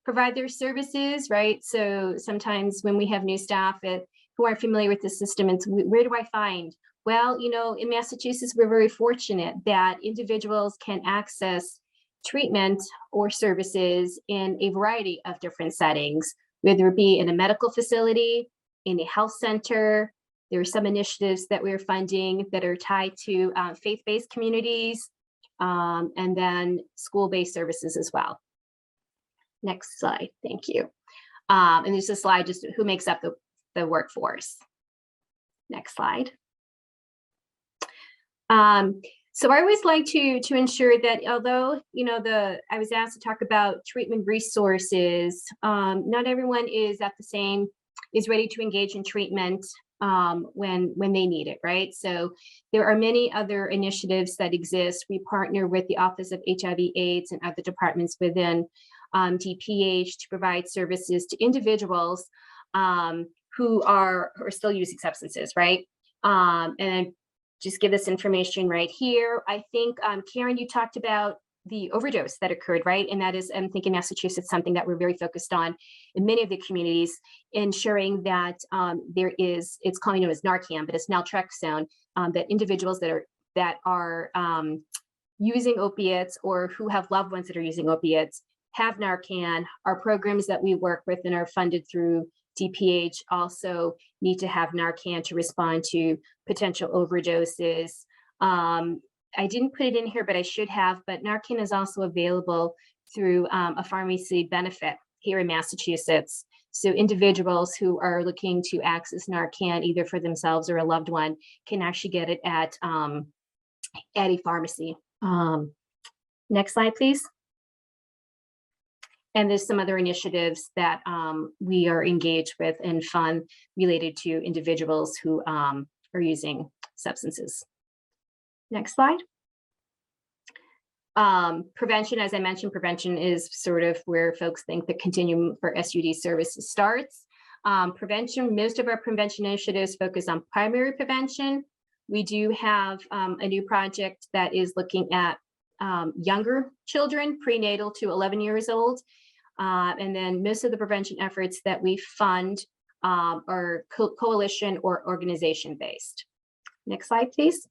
provide their services, right? So sometimes when we have new staff who aren't familiar with the system, it's where do I find? Well, you know, in Massachusetts, we're very fortunate that individuals can access treatment or services in a variety of different settings, whether it be in a medical facility, in a health center. There are some initiatives that we're funding that are tied to faith-based communities, and then school-based services as well. Next slide, thank you. And there's a slide just who makes up the workforce. Next slide. So I always like to ensure that although, you know, I was asked to talk about treatment resources, not everyone is ready to engage in treatment when they need it, right? So there are many other initiatives that exist. We partner with the Office of HIV/AIDS and other departments within DPH to provide services to individuals who are still using substances, right? And just give this information right here. I think, Karen, you talked about the overdose that occurred, right? And that is, I'm thinking Massachusetts, something that we're very focused on in many of the communities, ensuring that it's commonly known as Narcan, but it's naltrexone, that individuals that are using opiates or who have loved ones that are using opiates have Narcan. Our programs that we work with and are funded through DPH also need to have Narcan to respond to potential overdoses. I didn't put it in here, but I should have, but Narcan is also available through a pharmacy benefit here in Massachusetts. So individuals who are looking to access Narcan either for themselves or a loved one can actually get it at a pharmacy. Next slide, please. And there's some other initiatives that we are engaged with and fund related to individuals who are using substances. Next slide. Prevention, as I mentioned, prevention is sort of where folks think the continuum for SUD services starts. Prevention, most of our prevention initiatives focus on primary prevention. We do have a new project that is looking at younger children, prenatal to 11 years old. And then most of the prevention efforts that we fund are coalition or organization based. Next slide, please.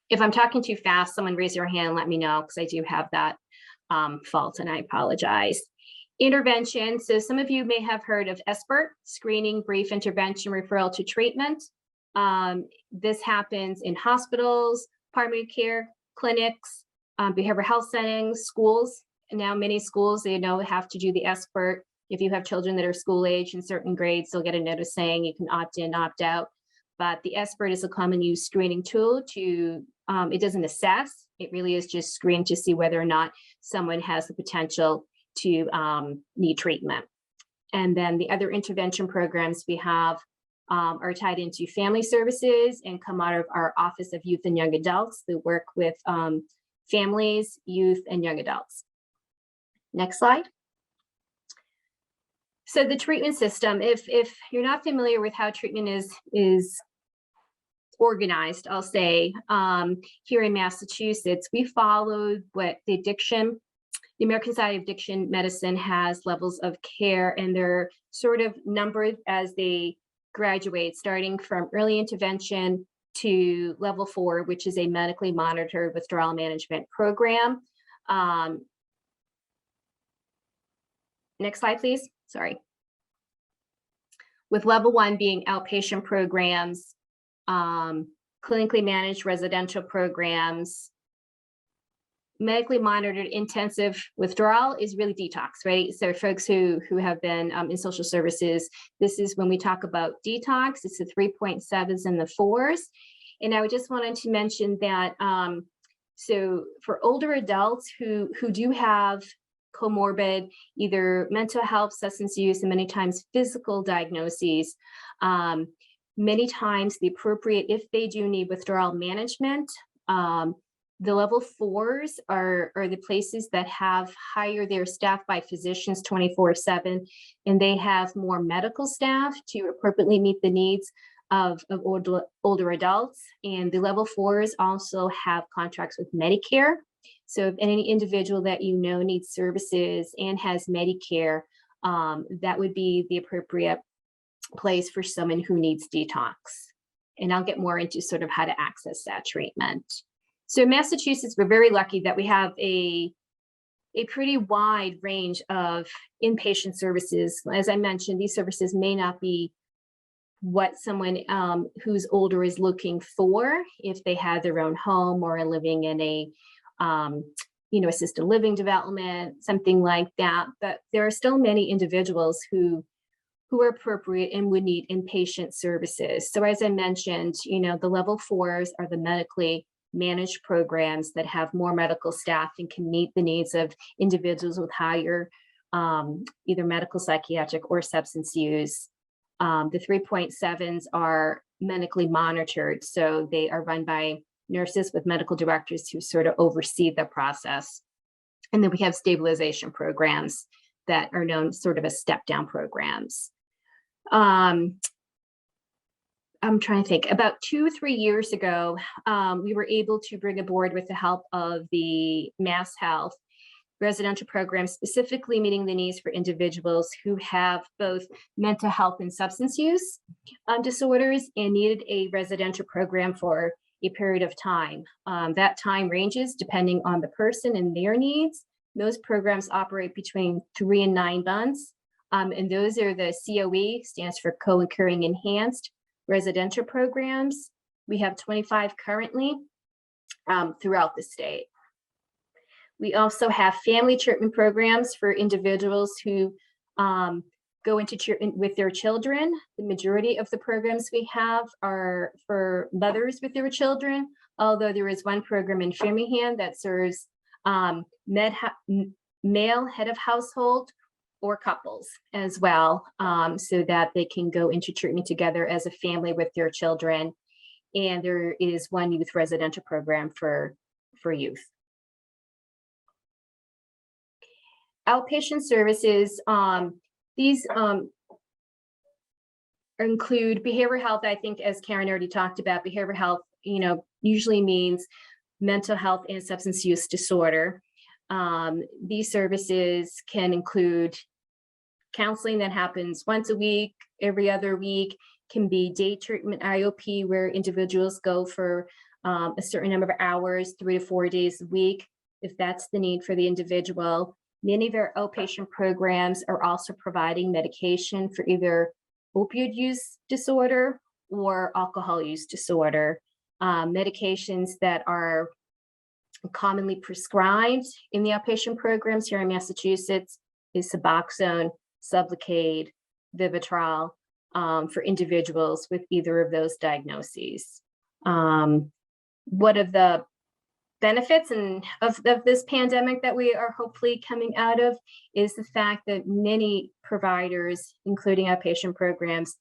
If I'm talking too fast, someone raise your hand, let me know, because I do have that fault and I apologize. Intervention. So some of you may have heard of SBIRT, screening, brief intervention, referral to treatment. This happens in hospitals, primary care, clinics, behavioral health settings, schools. And now many schools, they have to do the SBIRT. If you have children that are school age in certain grades, they'll get a notice saying you can opt in, opt out. But the SBIRT is a common use screening tool to, it doesn't assess, it really is just screen to see whether or not someone has the potential to need treatment. And then the other intervention programs we have are tied into family services and come out of our Office of Youth and Young Adults that work with families, youth, and young adults. Next slide. So the treatment system, if you're not familiar with how treatment is organized, I'll say, here in Massachusetts, we followed what the American Society of Addiction Medicine has levels of care, and they're sort of numbered as they graduate, starting from early intervention to level 4, which is a medically monitored withdrawal management program. Next slide, please. Sorry. With level 1 being outpatient programs, clinically managed residential programs, medically monitored intensive withdrawal is really detox, right? So folks who have been in social services, this is when we talk about detox, it's the 3.7s and the 4s. And I just wanted to mention that, so for older adults who do have comorbid, either mental health, substance use, and many times physical diagnoses, many times the appropriate, if they do need withdrawal management, the level 4s are the places that have hired their staff by physicians 24/7, and they have more medical staff to appropriately meet the needs of older adults. And the level 4s also have contracts with Medicare. So if any individual that needs services and has Medicare, that would be the appropriate place for someone who needs detox. And I'll get more into sort of how to access that treatment. So in Massachusetts, we're very lucky that we have a pretty wide range of inpatient services. As I mentioned, these services may not be what someone who's older is looking for if they have their own home or are living in a assisted living development, something like that. But there are still many individuals who are appropriate and would need inpatient services. So as I mentioned, the level 4s are the medically managed programs that have more medical staff and can meet the needs of individuals with higher either medical, psychiatric, or substance use. The 3.7s are medically monitored, so they are run by nurses with medical directors who sort of oversee the process. And then we have stabilization programs that are known sort of as step-down programs. I'm trying to think, about 2 or 3 years ago, we were able to bring aboard, with the help of the Mass Health, residential programs specifically meeting the needs for individuals who have both mental health and substance use disorders and needed a residential program for a period of time. That time ranges depending on the person and their needs. Those programs operate between 3 and 9 months. And those are the COE, stands for co-occurring enhanced residential programs. We have 25 currently throughout the state. We also have family treatment programs for individuals who go into treatment with their children. The majority of the programs we have are for mothers with their children, although there is one program in Framingham that serves male head of household or couples as well, so that they can go into treatment together as a family with their children. And there is one youth residential program for youth. Outpatient services, these include behavioral health. I think, as Karen already talked about, behavioral health, usually means mental health and substance use disorder. These services can include counseling that happens once a week, every other week, can be day treatment IOP where individuals go for a certain number of hours, 3 to 4 days a week, if that's the need for the individual. Many of our outpatient programs are also providing medication for either opioid use disorder or alcohol use disorder. Medications that are commonly prescribed in the outpatient programs here in Massachusetts is Suboxone, Sublocade, Vivitrol, for individuals with either of those diagnoses. One of the benefits of this pandemic that we are hopefully coming out of is the fact that many providers, including outpatient programs,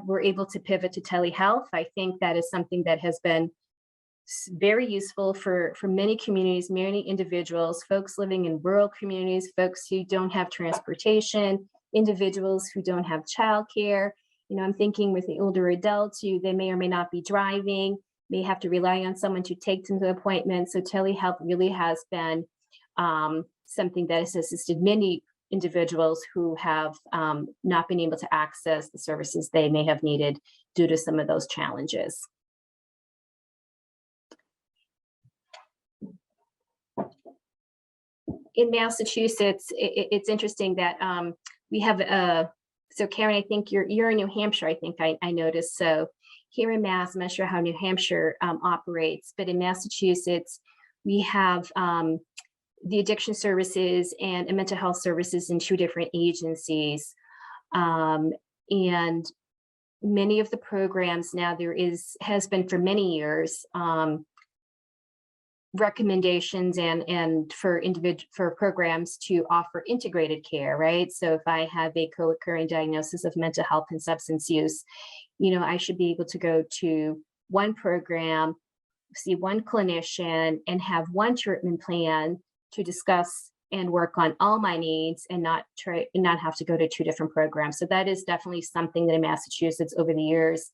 were able to pivot to telehealth. I think that is something that has been very useful for many communities, many individuals, folks living in rural communities, folks who don't have transportation, individuals who don't have childcare. I'm thinking with the older adults who they may or may not be driving, may have to rely on someone to take them to appointments. So telehealth really has been something that has assisted many individuals who have not been able to access the services they may have needed due to some of those challenges. In Massachusetts, it's interesting that we have so Karen, I think you're in New Hampshire, I think I noticed. So here in Mass, I'm not sure how New Hampshire operates, but in Massachusetts, we have the addiction services and mental health services in 2 different agencies. And many of the programs now has been for many years, recommendations and for programs to offer integrated care, right? So if I have a co-occurring diagnosis of mental health and substance use, I should be able to go to one program, see one clinician, and have one treatment plan to discuss and work on all my needs and not have to go to 2 different programs. So that is definitely something that in Massachusetts over the years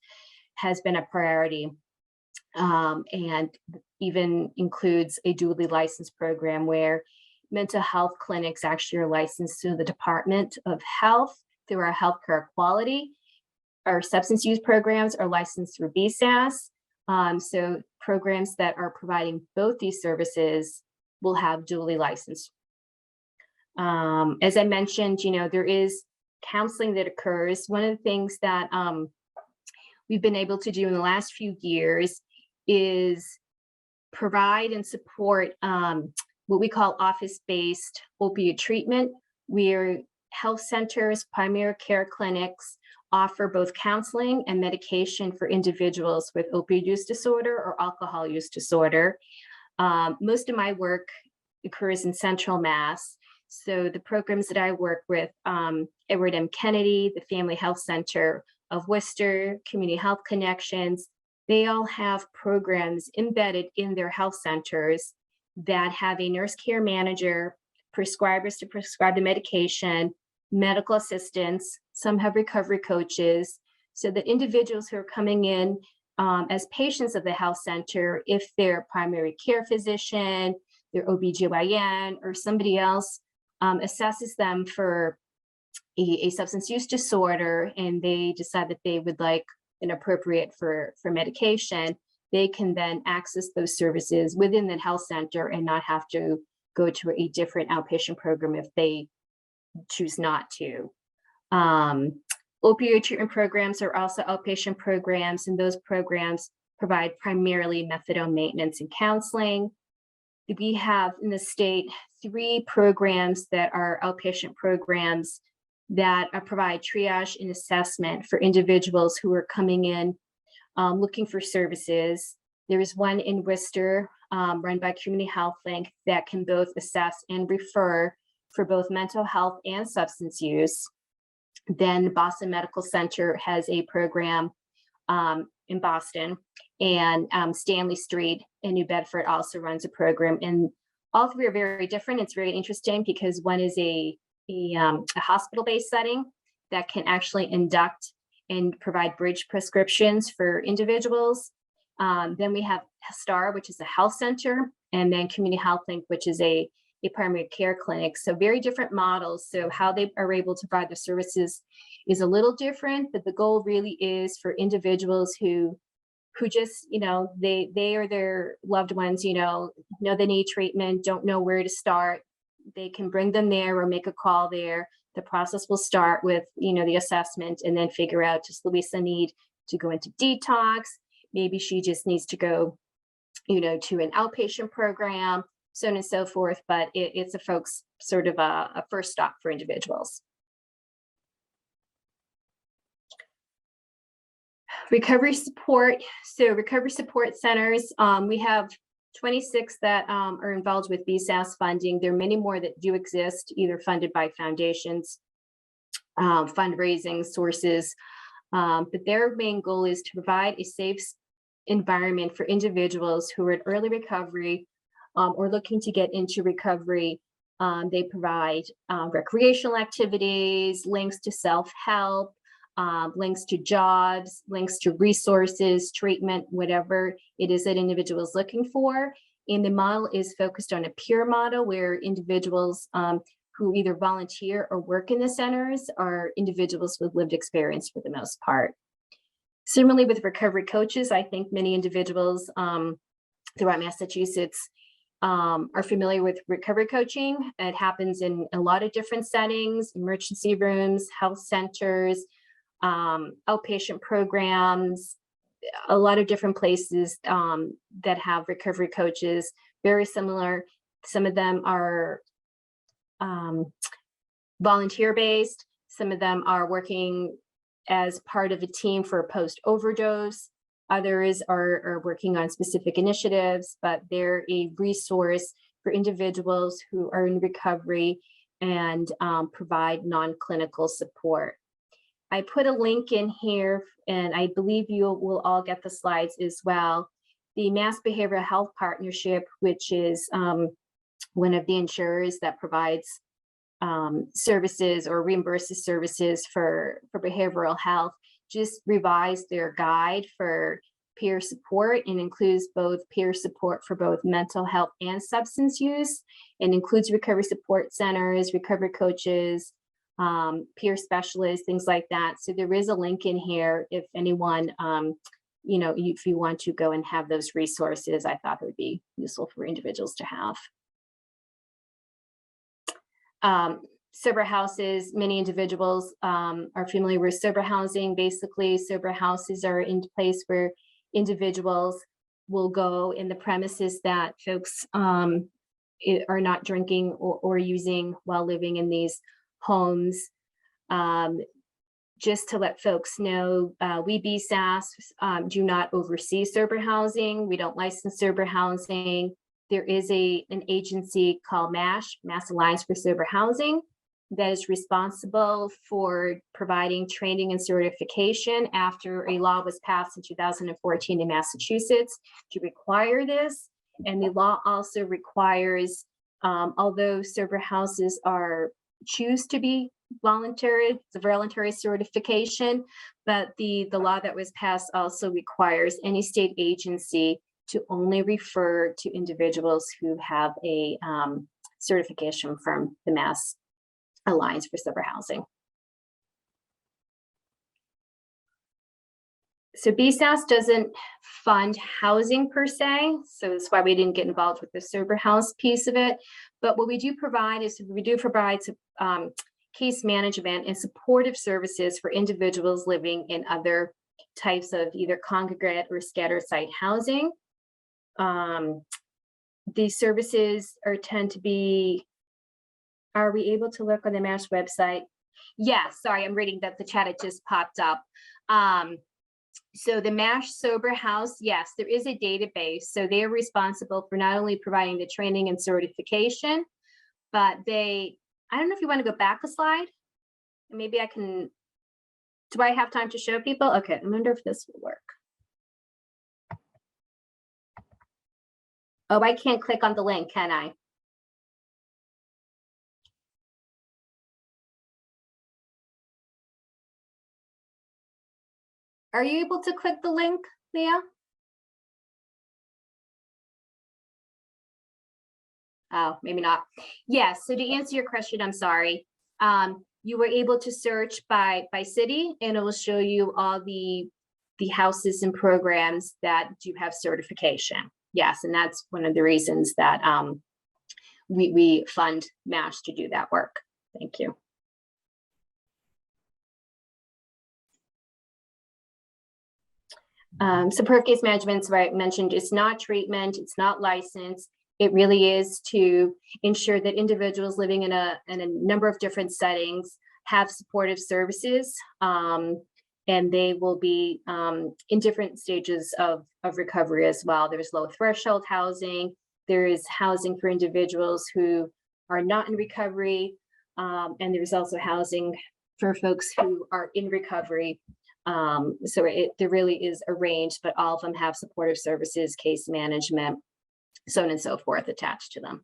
has been a priority. And even includes a dually licensed program where mental health clinics actually are licensed through the Department of Health through our healthcare quality. Our substance use programs are licensed through BSAS. So programs that are providing both these services will have dually licensed. As I mentioned, there is counseling that occurs. One of the things that we've been able to do in the last few years is provide and support what we call office-based opioid treatment, where health centers, primary care clinics offer both counseling and medication for individuals with opioid use disorder or alcohol use disorder. Most of my work occurs in Central Mass. So the programs that I work with, Edward M. Kennedy, the Family Health Center of Worcester, Community Health Connections, they all have programs embedded in their health centers that have a nurse care manager, prescribers to prescribe the medication, medical assistants, some have recovery coaches, so that individuals who are coming in as patients of the health center, if their primary care physician, their OBGYN, or somebody else assesses them for a substance use disorder and they decide that they would like an appropriate for medication, they can then access those services within the health center and not have to go to a different outpatient program if they choose not to. Opioid treatment programs are also outpatient programs, and those programs provide primarily methadone maintenance and counseling. We have in the state 3 programs that are outpatient programs that provide triage and assessment for individuals who are coming in looking for services. There is one in Worcester run by Community Health Link that can both assess and refer for both mental health and substance use. Then Boston Medical Center has a program in Boston, and Stanley Street in New Bedford also runs a program. And all 3 are very different. It's very interesting because one is a hospital-based setting that can actually induct and provide bridge prescriptions for individuals. Then we have STAR, which is a health center, and then Community Health Link, which is a a primary care clinic. So very different models. So how they are able to provide the services is a little different, but the goal really is for individuals who just, they or their loved ones, they need treatment, don't know where to start. They can bring them there or make a call there. The process will start with, the assessment, and then figure out, does Luisa need to go into detox? Maybe she just needs to go, to an outpatient program, so on and so forth. But it's a folks sort of a first stop for individuals. Recovery support. So recovery support centers, we have 26 that are involved with BSAS funding. There are many more that do exist, either funded by foundations, fundraising sources, but their main goal is to provide a safe environment for individuals who are in early recovery or looking to get into recovery. They provide recreational activities, links to self-help, links to jobs, links to resources, treatment, whatever it is that individuals looking for. And the model is focused on a peer model where individuals who either volunteer or work in the centers are individuals with lived experience for the most part. Similarly with recovery coaches, I think many individuals throughout Massachusetts are familiar with recovery coaching. It happens in a lot of different settings, emergency rooms, health centers, outpatient programs, a lot of different places that have recovery coaches, very similar. Some of them are volunteer-based. Some of them are working as part of a team for a post-overdose. Others are working on specific initiatives, but they're a resource for individuals who are in recovery and provide non-clinical support. I put a link in here, and I believe you will all get the slides as well. The Mass Behavioral Health Partnership, which is one of the insurers that provides services or reimburses services for behavioral health, just revised their guide for peer support and includes both peer support for both mental health and substance use, and includes recovery support centers, recovery coaches, peer specialists, things like that. So there is a link in here if anyone, if you want to go and have those resources, I thought it would be useful for individuals to have. Sober houses, many individuals are familiar with sober housing. Basically, sober houses are in place where individuals will go in the premises that folks are not drinking or using while living in these homes. Just to let folks know, we BSAS do not oversee sober housing. We don't license sober housing. There is an agency called MASH, Mass Alliance for Sober Housing, that is responsible for providing training and certification after a law was passed in 2014 in Massachusetts to require this. And the law also requires, although sober houses choose to be voluntary, it's a voluntary certification, but the law that was passed also requires any state agency to only refer to individuals who have a certification from the Mass Alliance for Sober Housing. So BSAS doesn't fund housing per se, so that's why we didn't get involved with the sober house piece of it. But what we do provide is we do provide case management and supportive services for individuals living in other types of either congregate or scattered site housing. These services tend to be, are we able to look on the MASH website? Yeah, sorry, I'm reading that the chat, it just popped up. So the MASH Sober House, yes, there is a database. So they are responsible for not only providing the training and certification, but I don't know if you want to go back a slide. Maybe I can, do I have time to show people? Okay, I wonder if this will work. Oh, I can't click on the link, can I? Are you able to click the link, Leah? Oh, maybe not. Yes, so to answer your question, I'm sorry. You were able to search by city, and it will show you all the houses and programs that do have certification. Yes, and that's one of the reasons that we fund MASH to do that work. Thank you. Supportive case management, so I mentioned, it's not treatment, it's not licensed. It really is to ensure that individuals living in a number of different settings have supportive services, and they will be in different stages of recovery as well. There's low threshold housing, there is housing for individuals who are not in recovery, and there's also housing for folks who are in recovery. So there really is a range, but all of them have supportive services, case management, so on and so forth attached to them.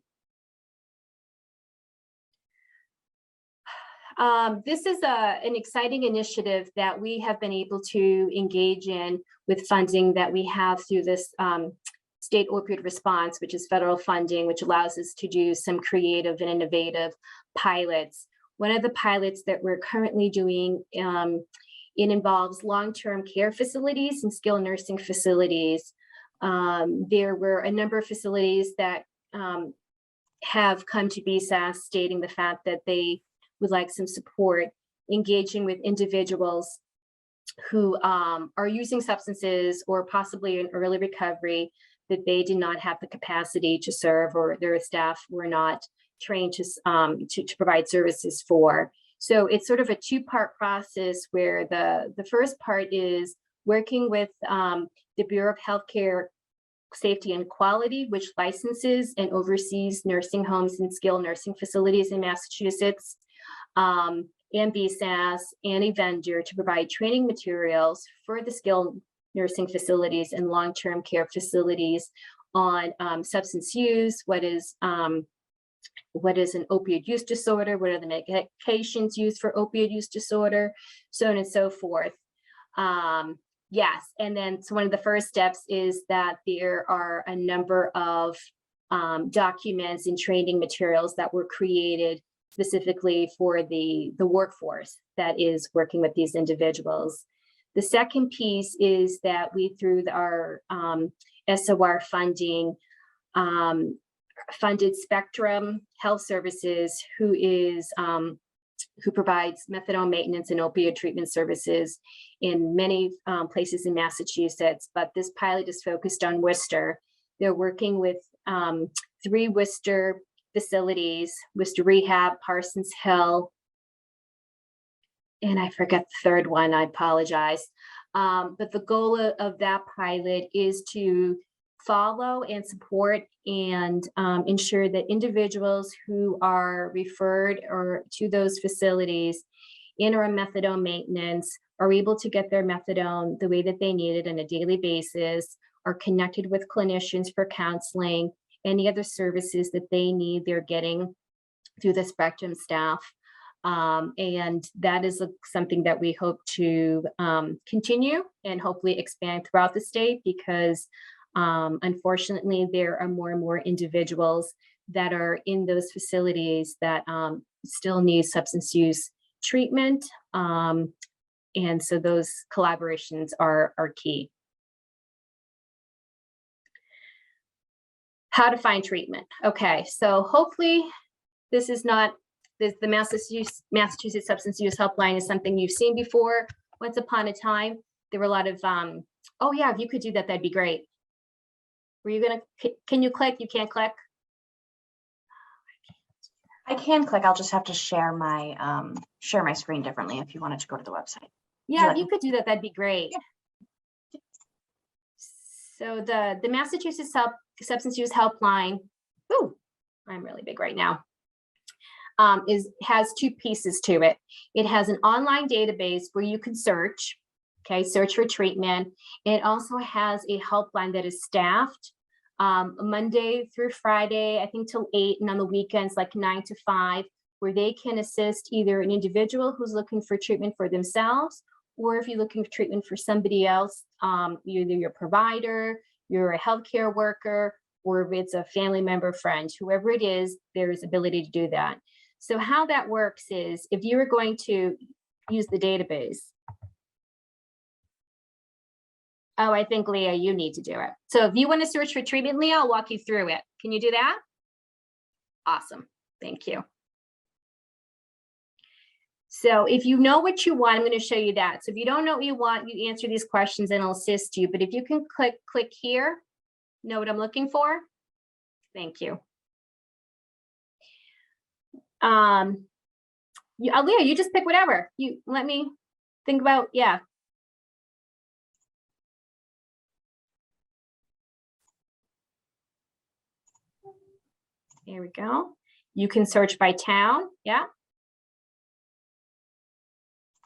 This is an exciting initiative that we have been able to engage in with funding that we have through this state opioid response, which is federal funding, which allows us to do some creative and innovative pilots. One of the pilots that we're currently doing, it involves long-term care facilities and skilled nursing facilities. There were a number of facilities that have come to BSAS stating the fact that they would like some support engaging with individuals who are using substances or possibly in early recovery that they did not have the capacity to serve, or their staff were not trained to provide services for. So it's sort of a two-part process where the first part is working with the Bureau of Healthcare Safety and Quality, which licenses and oversees nursing homes and skilled nursing facilities in Massachusetts, and BSAS, and a vendor to provide training materials for the skilled nursing facilities and long-term care facilities on substance use, what is an opioid use disorder, what are the medications used for opioid use disorder, so on and so forth. Yes, and then so one of the first steps is that there are a number of documents and training materials that were created specifically for the workforce that is working with these individuals. The second piece is that we, through our SOR funding, funded Spectrum Health Services, who provides methadone maintenance and opioid treatment services in many places in Massachusetts, but this pilot is focused on Worcester. They're working with 3 Worcester facilities, Worcester Rehab, Parsons Hill, and I forget the third one, I apologize. But the goal of that pilot is to follow and support and ensure that individuals who are referred or to those facilities in or methadone maintenance are able to get their methadone the way that they need it on a daily basis, are connected with clinicians for counseling, any other services that they need, they're getting through the Spectrum staff. And that is something that we hope to continue and hopefully expand throughout the state, because unfortunately, there are more and more individuals that are in those facilities that still need substance use treatment. And so those collaborations are key. How to find treatment. Okay, so hopefully this is not, the Massachusetts Substance Use Helpline is something you've seen before. Once upon a time, there were a lot of, oh yeah, if you could do that, that'd be great. Were you gonna, can you click? You can't click? I can click. I'll just have to share my screen differently if you wanted to go to the website. Yeah, if you could do that, that'd be great. Yeah. So the Massachusetts Substance Use Helpline, ooh, I'm really big right now, has 2 pieces to it. It has an online database where you can search, okay, search for treatment. It also has a helpline that is staffed Monday through Friday, I think till 8, and on the weekends, like 9 to 5, where they can assist either an individual who's looking for treatment for themselves, or if you're looking for treatment for somebody else, either your provider, you're a healthcare worker, or if it's a family member, friend, whoever it is, there's ability to do that. So how that works is if you are going to use the database. Oh, I think Leah, you need to do it. So if you want to search for treatment, Leah, I'll walk you through it. Can you do that? Awesome. Thank you. So if you know what you want, I'm going to show you that. So if you don't know what you want, you answer these questions and I'll assist you. But if you can click here, know what I'm looking for? Thank you. Leah, you just pick whatever. You let me think about, yeah. Here we go. You can search by town, yeah.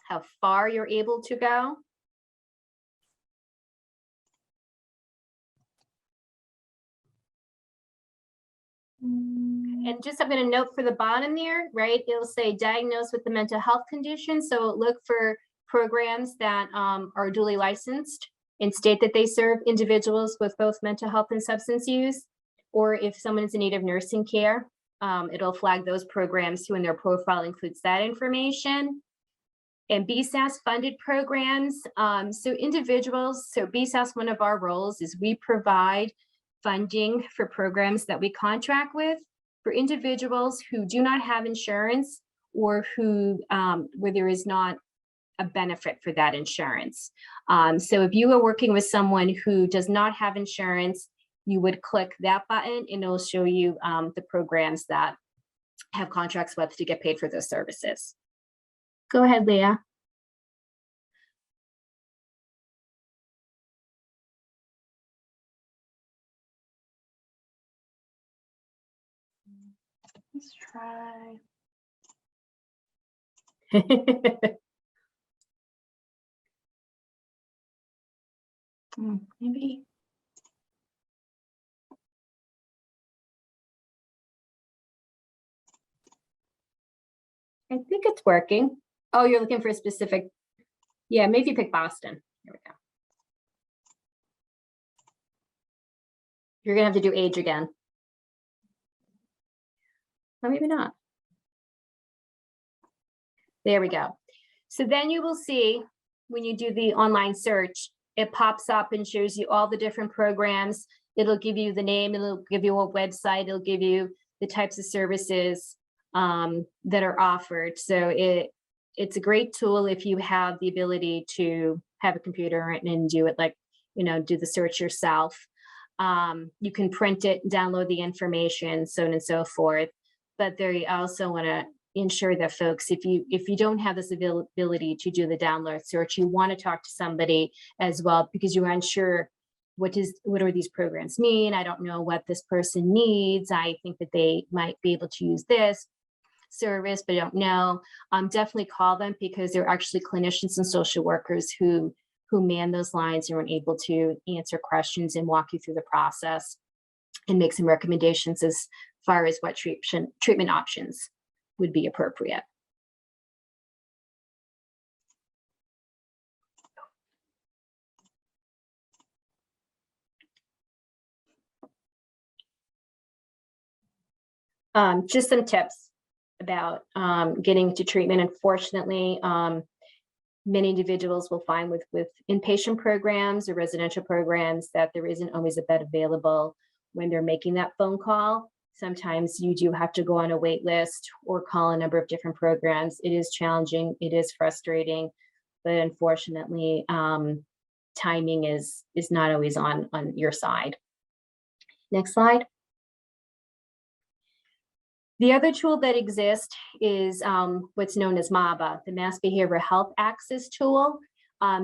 How far you're able to go. And just I'm going to note for the bottom there, right? It'll say diagnosed with the mental health condition. So look for programs that are duly licensed and state that they serve individuals with both mental health and substance use. Or if someone's in need of nursing care, it'll flag those programs who in their profile includes that information. And BSAS funded programs. So individuals, so BSAS, one of our roles is we provide funding for programs that we contract with for individuals who do not have insurance or who where there is not a benefit for that insurance. So if you are working with someone who does not have insurance, you would click that button and it'll show you the programs that have contracts with to get paid for those services. Go ahead, Leah. Let's try. Maybe. I think it's working. Oh, you're looking for a specific, yeah, maybe pick Boston. Here we go. You're gonna have to do age again. Or maybe not. There we go. So then you will see when you do the online search, it pops up and shows you all the different programs. It'll give you the name, it'll give you a website, it'll give you the types of services that are offered. So it's a great tool if you have the ability to have a computer and do it, like, you know, do the search yourself. You can print it, download the information, so on and so forth. But they also want to ensure that folks, if you don't have this ability to do the download search, you want to talk to somebody as well, because you're unsure what are these programs mean. I don't know what this person needs. I think that they might be able to use this service, but I don't know. Definitely call them, because they're actually clinicians and social workers who man those lines and are able to answer questions and walk you through the process and make some recommendations as far as what treatment options would be appropriate. Just some tips about getting to treatment. Unfortunately, many individuals will find with inpatient programs or residential programs that there isn't always a bed available when they're making that phone call. Sometimes you do have to go on a wait list or call a number of different programs. It is challenging, it is frustrating, but unfortunately, timing is not always on your side. Next slide. The other tool that exists is what's known as MABA, the Mass Behavioral Health Access Tool.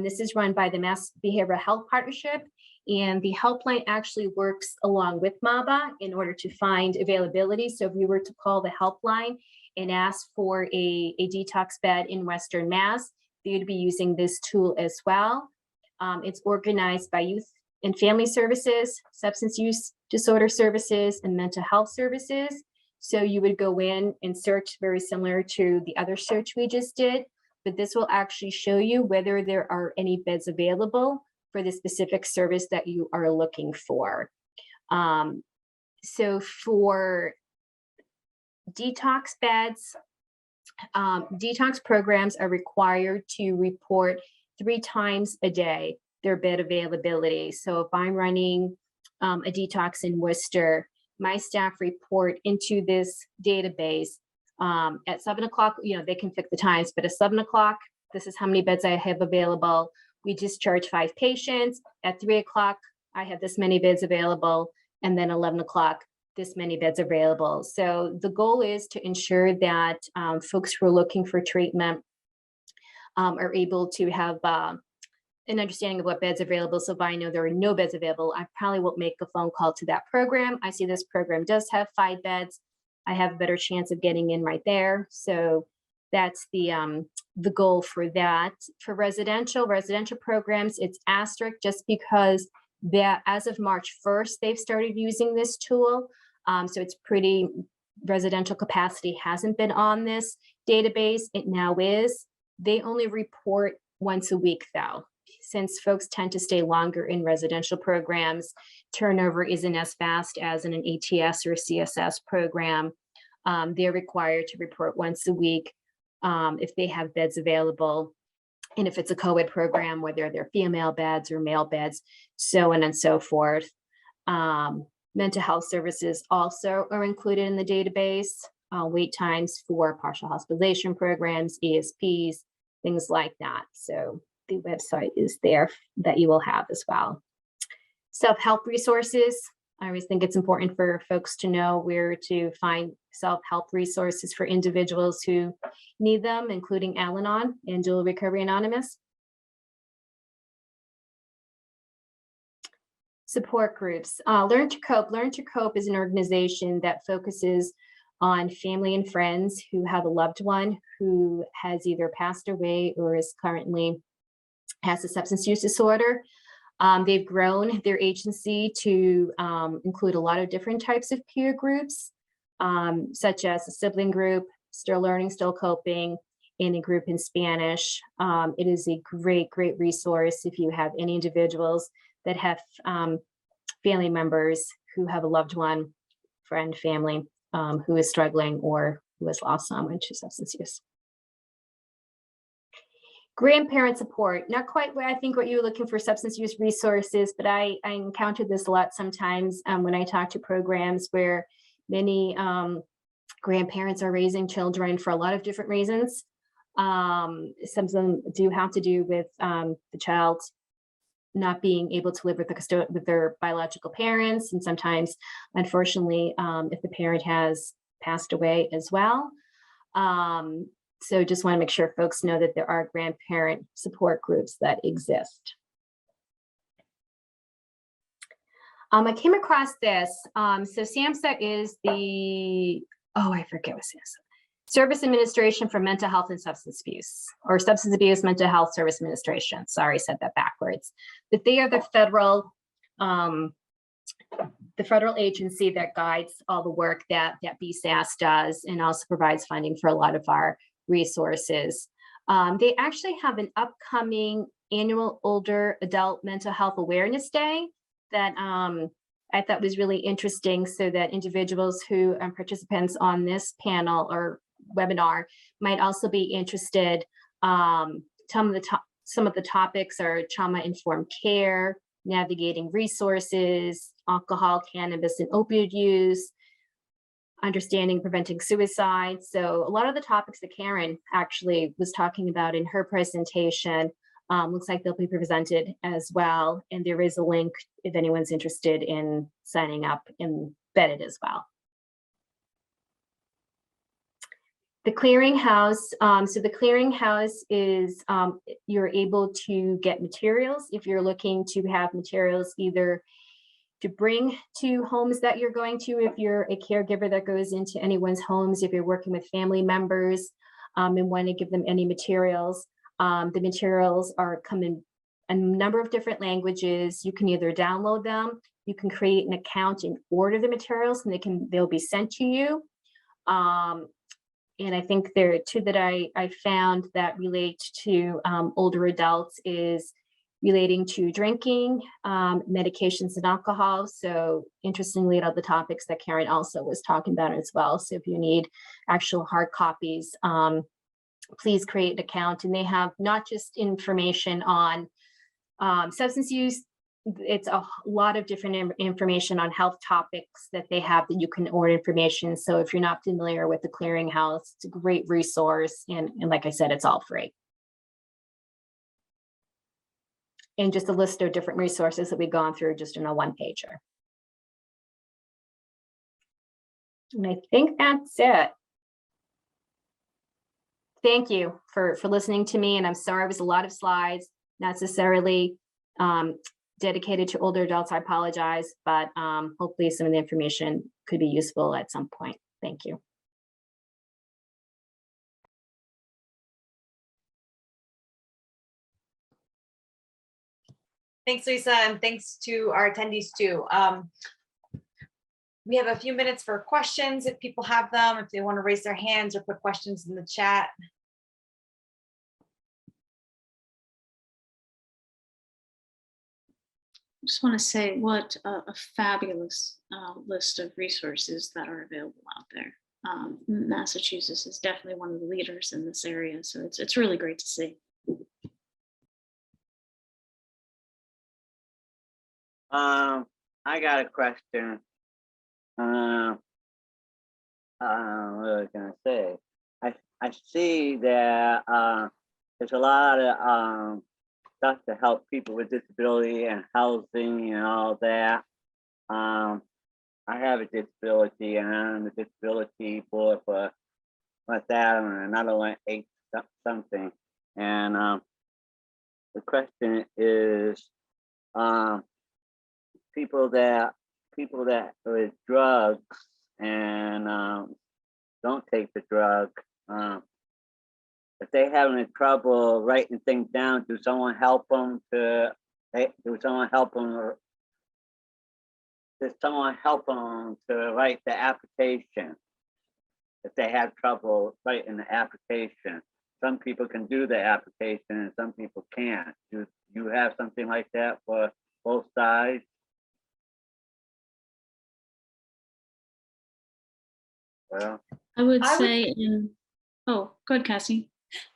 This is run by the Mass Behavioral Health Partnership, and the helpline actually works along with MABA in order to find availability. So if you were to call the helpline and ask for a detox bed in Western Mass, you'd be using this tool as well. It's organized by youth and family services, substance use disorder services, and mental health services. So you would go in and search very similar to the other search we just did, but this will actually show you whether there are any beds available for the specific service that you are looking for. So for detox beds, detox programs are required to report 3 times a day their bed availability. So if I'm running a detox in Worcester, my staff report into this database at 7 o'clock. They can pick the times, but at 7 o'clock, this is how many beds I have available. We discharge 5 patients. At 3 o'clock, I have this many beds available. And then 11 o'clock, this many beds available. So the goal is to ensure that folks who are looking for treatment are able to have an understanding of what beds are available. So if I know there are no beds available, I probably won't make a phone call to that program. I see this program does have 5 beds. I have a better chance of getting in right there. So that's the goal for that. For residential programs, it's asterisk just because that as of March 1st, they've started using this tool. So it's pretty, residential capacity hasn't been on this database. It now is. They only report once a week though. Since folks tend to stay longer in residential programs, turnover isn't as fast as in an ATS or CSS program. They're required to report once a week if they have beds available. And if it's a co-ed program, whether they're female beds or male beds, so on and so forth. Mental health services also are included in the database. Wait times for partial hospitalization programs, ESPs, things like that. So the website is there that you will have as well. Self-help resources. I always think it's important for folks to know where to find self-help resources for individuals who need them, including Al-Anon and Dual Recovery Anonymous. Support groups. Learn to Cope. Learn to Cope is an organization that focuses on family and friends who have a loved one who has either passed away or is currently has a substance use disorder. They've grown their agency to include a lot of different types of peer groups, such as a sibling group, Still Learning, Still Coping, and a group in Spanish. It is a great, great resource if you have any individuals that have family members who have a loved one, friend, family, who is struggling or who has lost someone to substance use. Grandparent support, not quite where I think what you're looking for substance use resources, but I encountered this a lot sometimes when I talk to programs where many grandparents are raising children for a lot of different reasons. Some of them do have to do with the child not being able to live with their biological parents. And sometimes, unfortunately, if the parent has passed away as well. So just want to make sure folks know that there are grandparent support groups that exist. I came across this. So SAMHSA is the, I forget what SAMHSA. Service Administration for Mental Health and Substance Abuse, or Substance Abuse Mental Health Service Administration. Sorry, I said that backwards. But they are the federal agency that guides all the work that BSAS does and also provides funding for a lot of our resources. They actually have an upcoming annual Older Adult Mental Health Awareness Day that I thought was really interesting, so that individuals who are participants on this panel or webinar might also be interested. Some of the topics are trauma-informed care, navigating resources, alcohol, cannabis, and opioid use, understanding preventing suicide. So a lot of the topics that Karen actually was talking about in her presentation looks like they'll be presented as well. And there is a link if anyone's interested in signing up embedded as well. The clearinghouse. So the clearinghouse is you're able to get materials if you're looking to have materials either to bring to homes that you're going to, if you're a caregiver that goes into anyone's homes, if you're working with family members and want to give them any materials. The materials come in a number of different languages. You can either download them, you can create an account and order the materials, and they'll be sent to you. And I think there are two that I found that relate to older adults is relating to drinking, medications and alcohol. So interestingly, all the topics that Karen also was talking about as well. So if you need actual hard copies, please create an account. And they have not just information on substance use, it's a lot of different information on health topics that they have that you can order information. So if you're not familiar with the clearinghouse, it's a great resource. And like I said, it's all free. And just a list of different resources that we've gone through just in a one-pager. And I think that's it. Thank you for listening to me. And I'm sorry, it was a lot of slides, not necessarily dedicated to older adults. I apologize, but hopefully some of the information could be useful at some point. Thank you. Thanks, Lisa, and thanks to our attendees too. We have a few minutes for questions if people have them, if they want to raise their hands or put questions in the chat. I just want to say what a fabulous list of resources that are available out there. Massachusetts is definitely one of the leaders in this area, so it's really great to see. I got a question. What was I gonna say? I see that there's a lot of stuff to help people with disability and housing and all that. I have a disability and I'm on the disability board for like that and another one 8 something. And the question is, people that with drugs and don't take the drug, if they having trouble writing things down, do someone help them to write the application if they have trouble writing the application? Some people can do the application and some people can't. Do you have something like that for both sides? Well, I would say oh, go ahead, Cassie.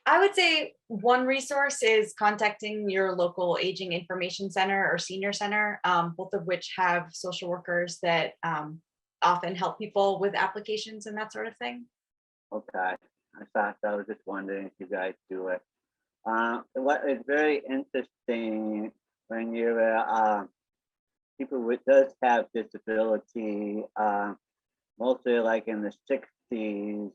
I would say one resource is contacting your local aging information center or senior center, both of which have social workers that often help people with applications and that sort of thing. okay. I was just wondering if you guys do it. What is very interesting when you're people with does have disability, mostly like in the 60s,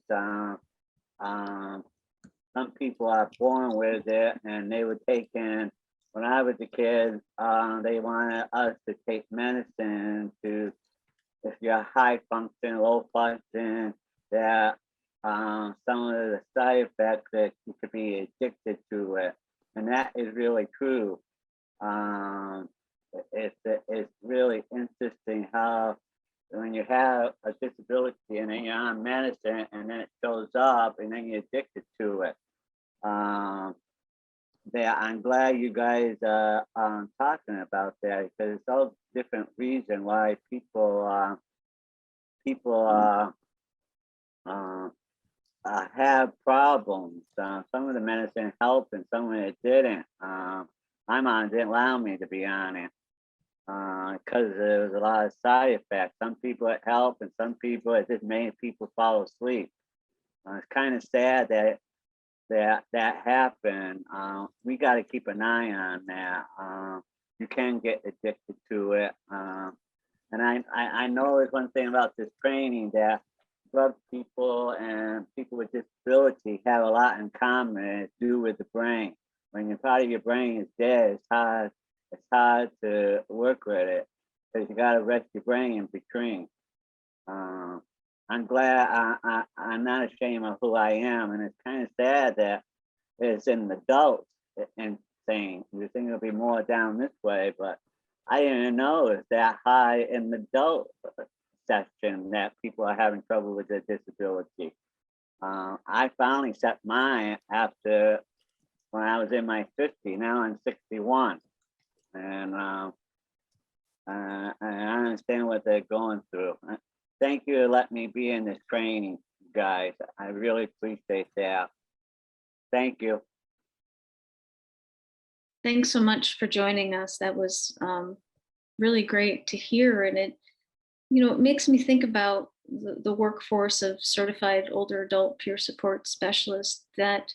some people are born with it and they were taken, when I was a kid, they wanted us to take medicine to, if you're high function, low function, that some of the side effects that you could be addicted to it. And that is really true. It's really interesting how when you have a disability and then you're on medicine and then it shows up and then you're addicted to it. I'm glad you guys are talking about that, because there's all different reasons why people have problems. Some of the medicine helped and some of it didn't. My mom didn't allow me to be on it because there was a lot of side effects. Some people it helped and some people it just made people fall asleep. It's kind of sad that happened. We got to keep an eye on that. You can get addicted to it. And I know there's one thing about this training, that drug people and people with disability have a lot in common. It's to do with the brain. When your part of your brain is dead, it's hard to work with it because you got to rest your brain in between. I'm glad I'm not ashamed of who I am, and it's kind of sad that it's in adults and saying you think it'll be more down this way, but I didn't know it's that high in the adult section that people are having trouble with their disability. I finally set mine after when I was in my 50s. Now I'm 61. And I understand what they're going through. Thank you for letting me be in this training, guys. I really appreciate that. Thank you. Thanks so much for joining us. That was really great to hear. And it, it makes me think about the workforce of certified older adult peer support specialists that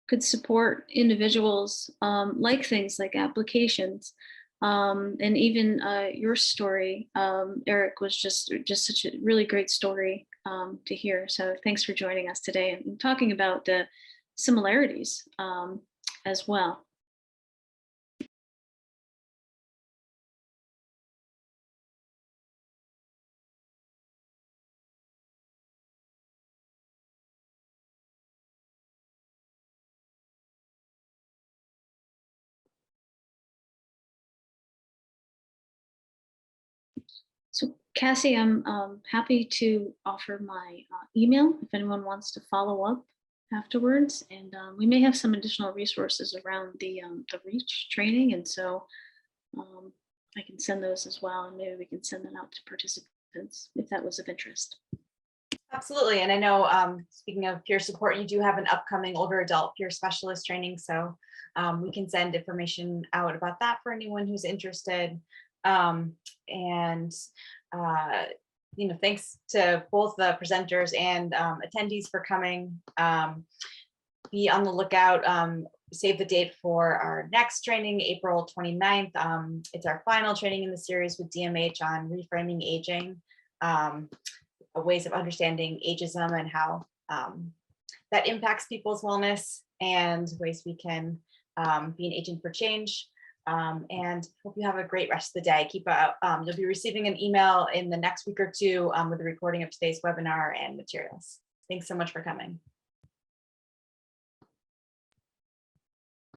could support individuals, like things like applications. And even your story, Eric, was just such a really great story to hear. So thanks for joining us today and talking about the similarities as well. So Cassie, I'm happy to offer my email if anyone wants to follow up afterwards. And we may have some additional resources around the REACH training. And so I can send those as well. And maybe we can send them out to participants if that was of interest. Absolutely. And I know, speaking of peer support, you do have an upcoming older adult peer specialist training. So we can send information out about that for anyone who's interested. Thanks to both the presenters and attendees for coming. Be on the lookout. Save the date for our next training, April 29th. It's our final training in the series with DMH on reframing aging, ways of understanding ageism and how that impacts people's wellness and ways we can be an agent for change. And hope you have a great rest of the day. Keep out. You'll be receiving an email in the next week or two with a recording of today's webinar and materials. Thanks so much for coming.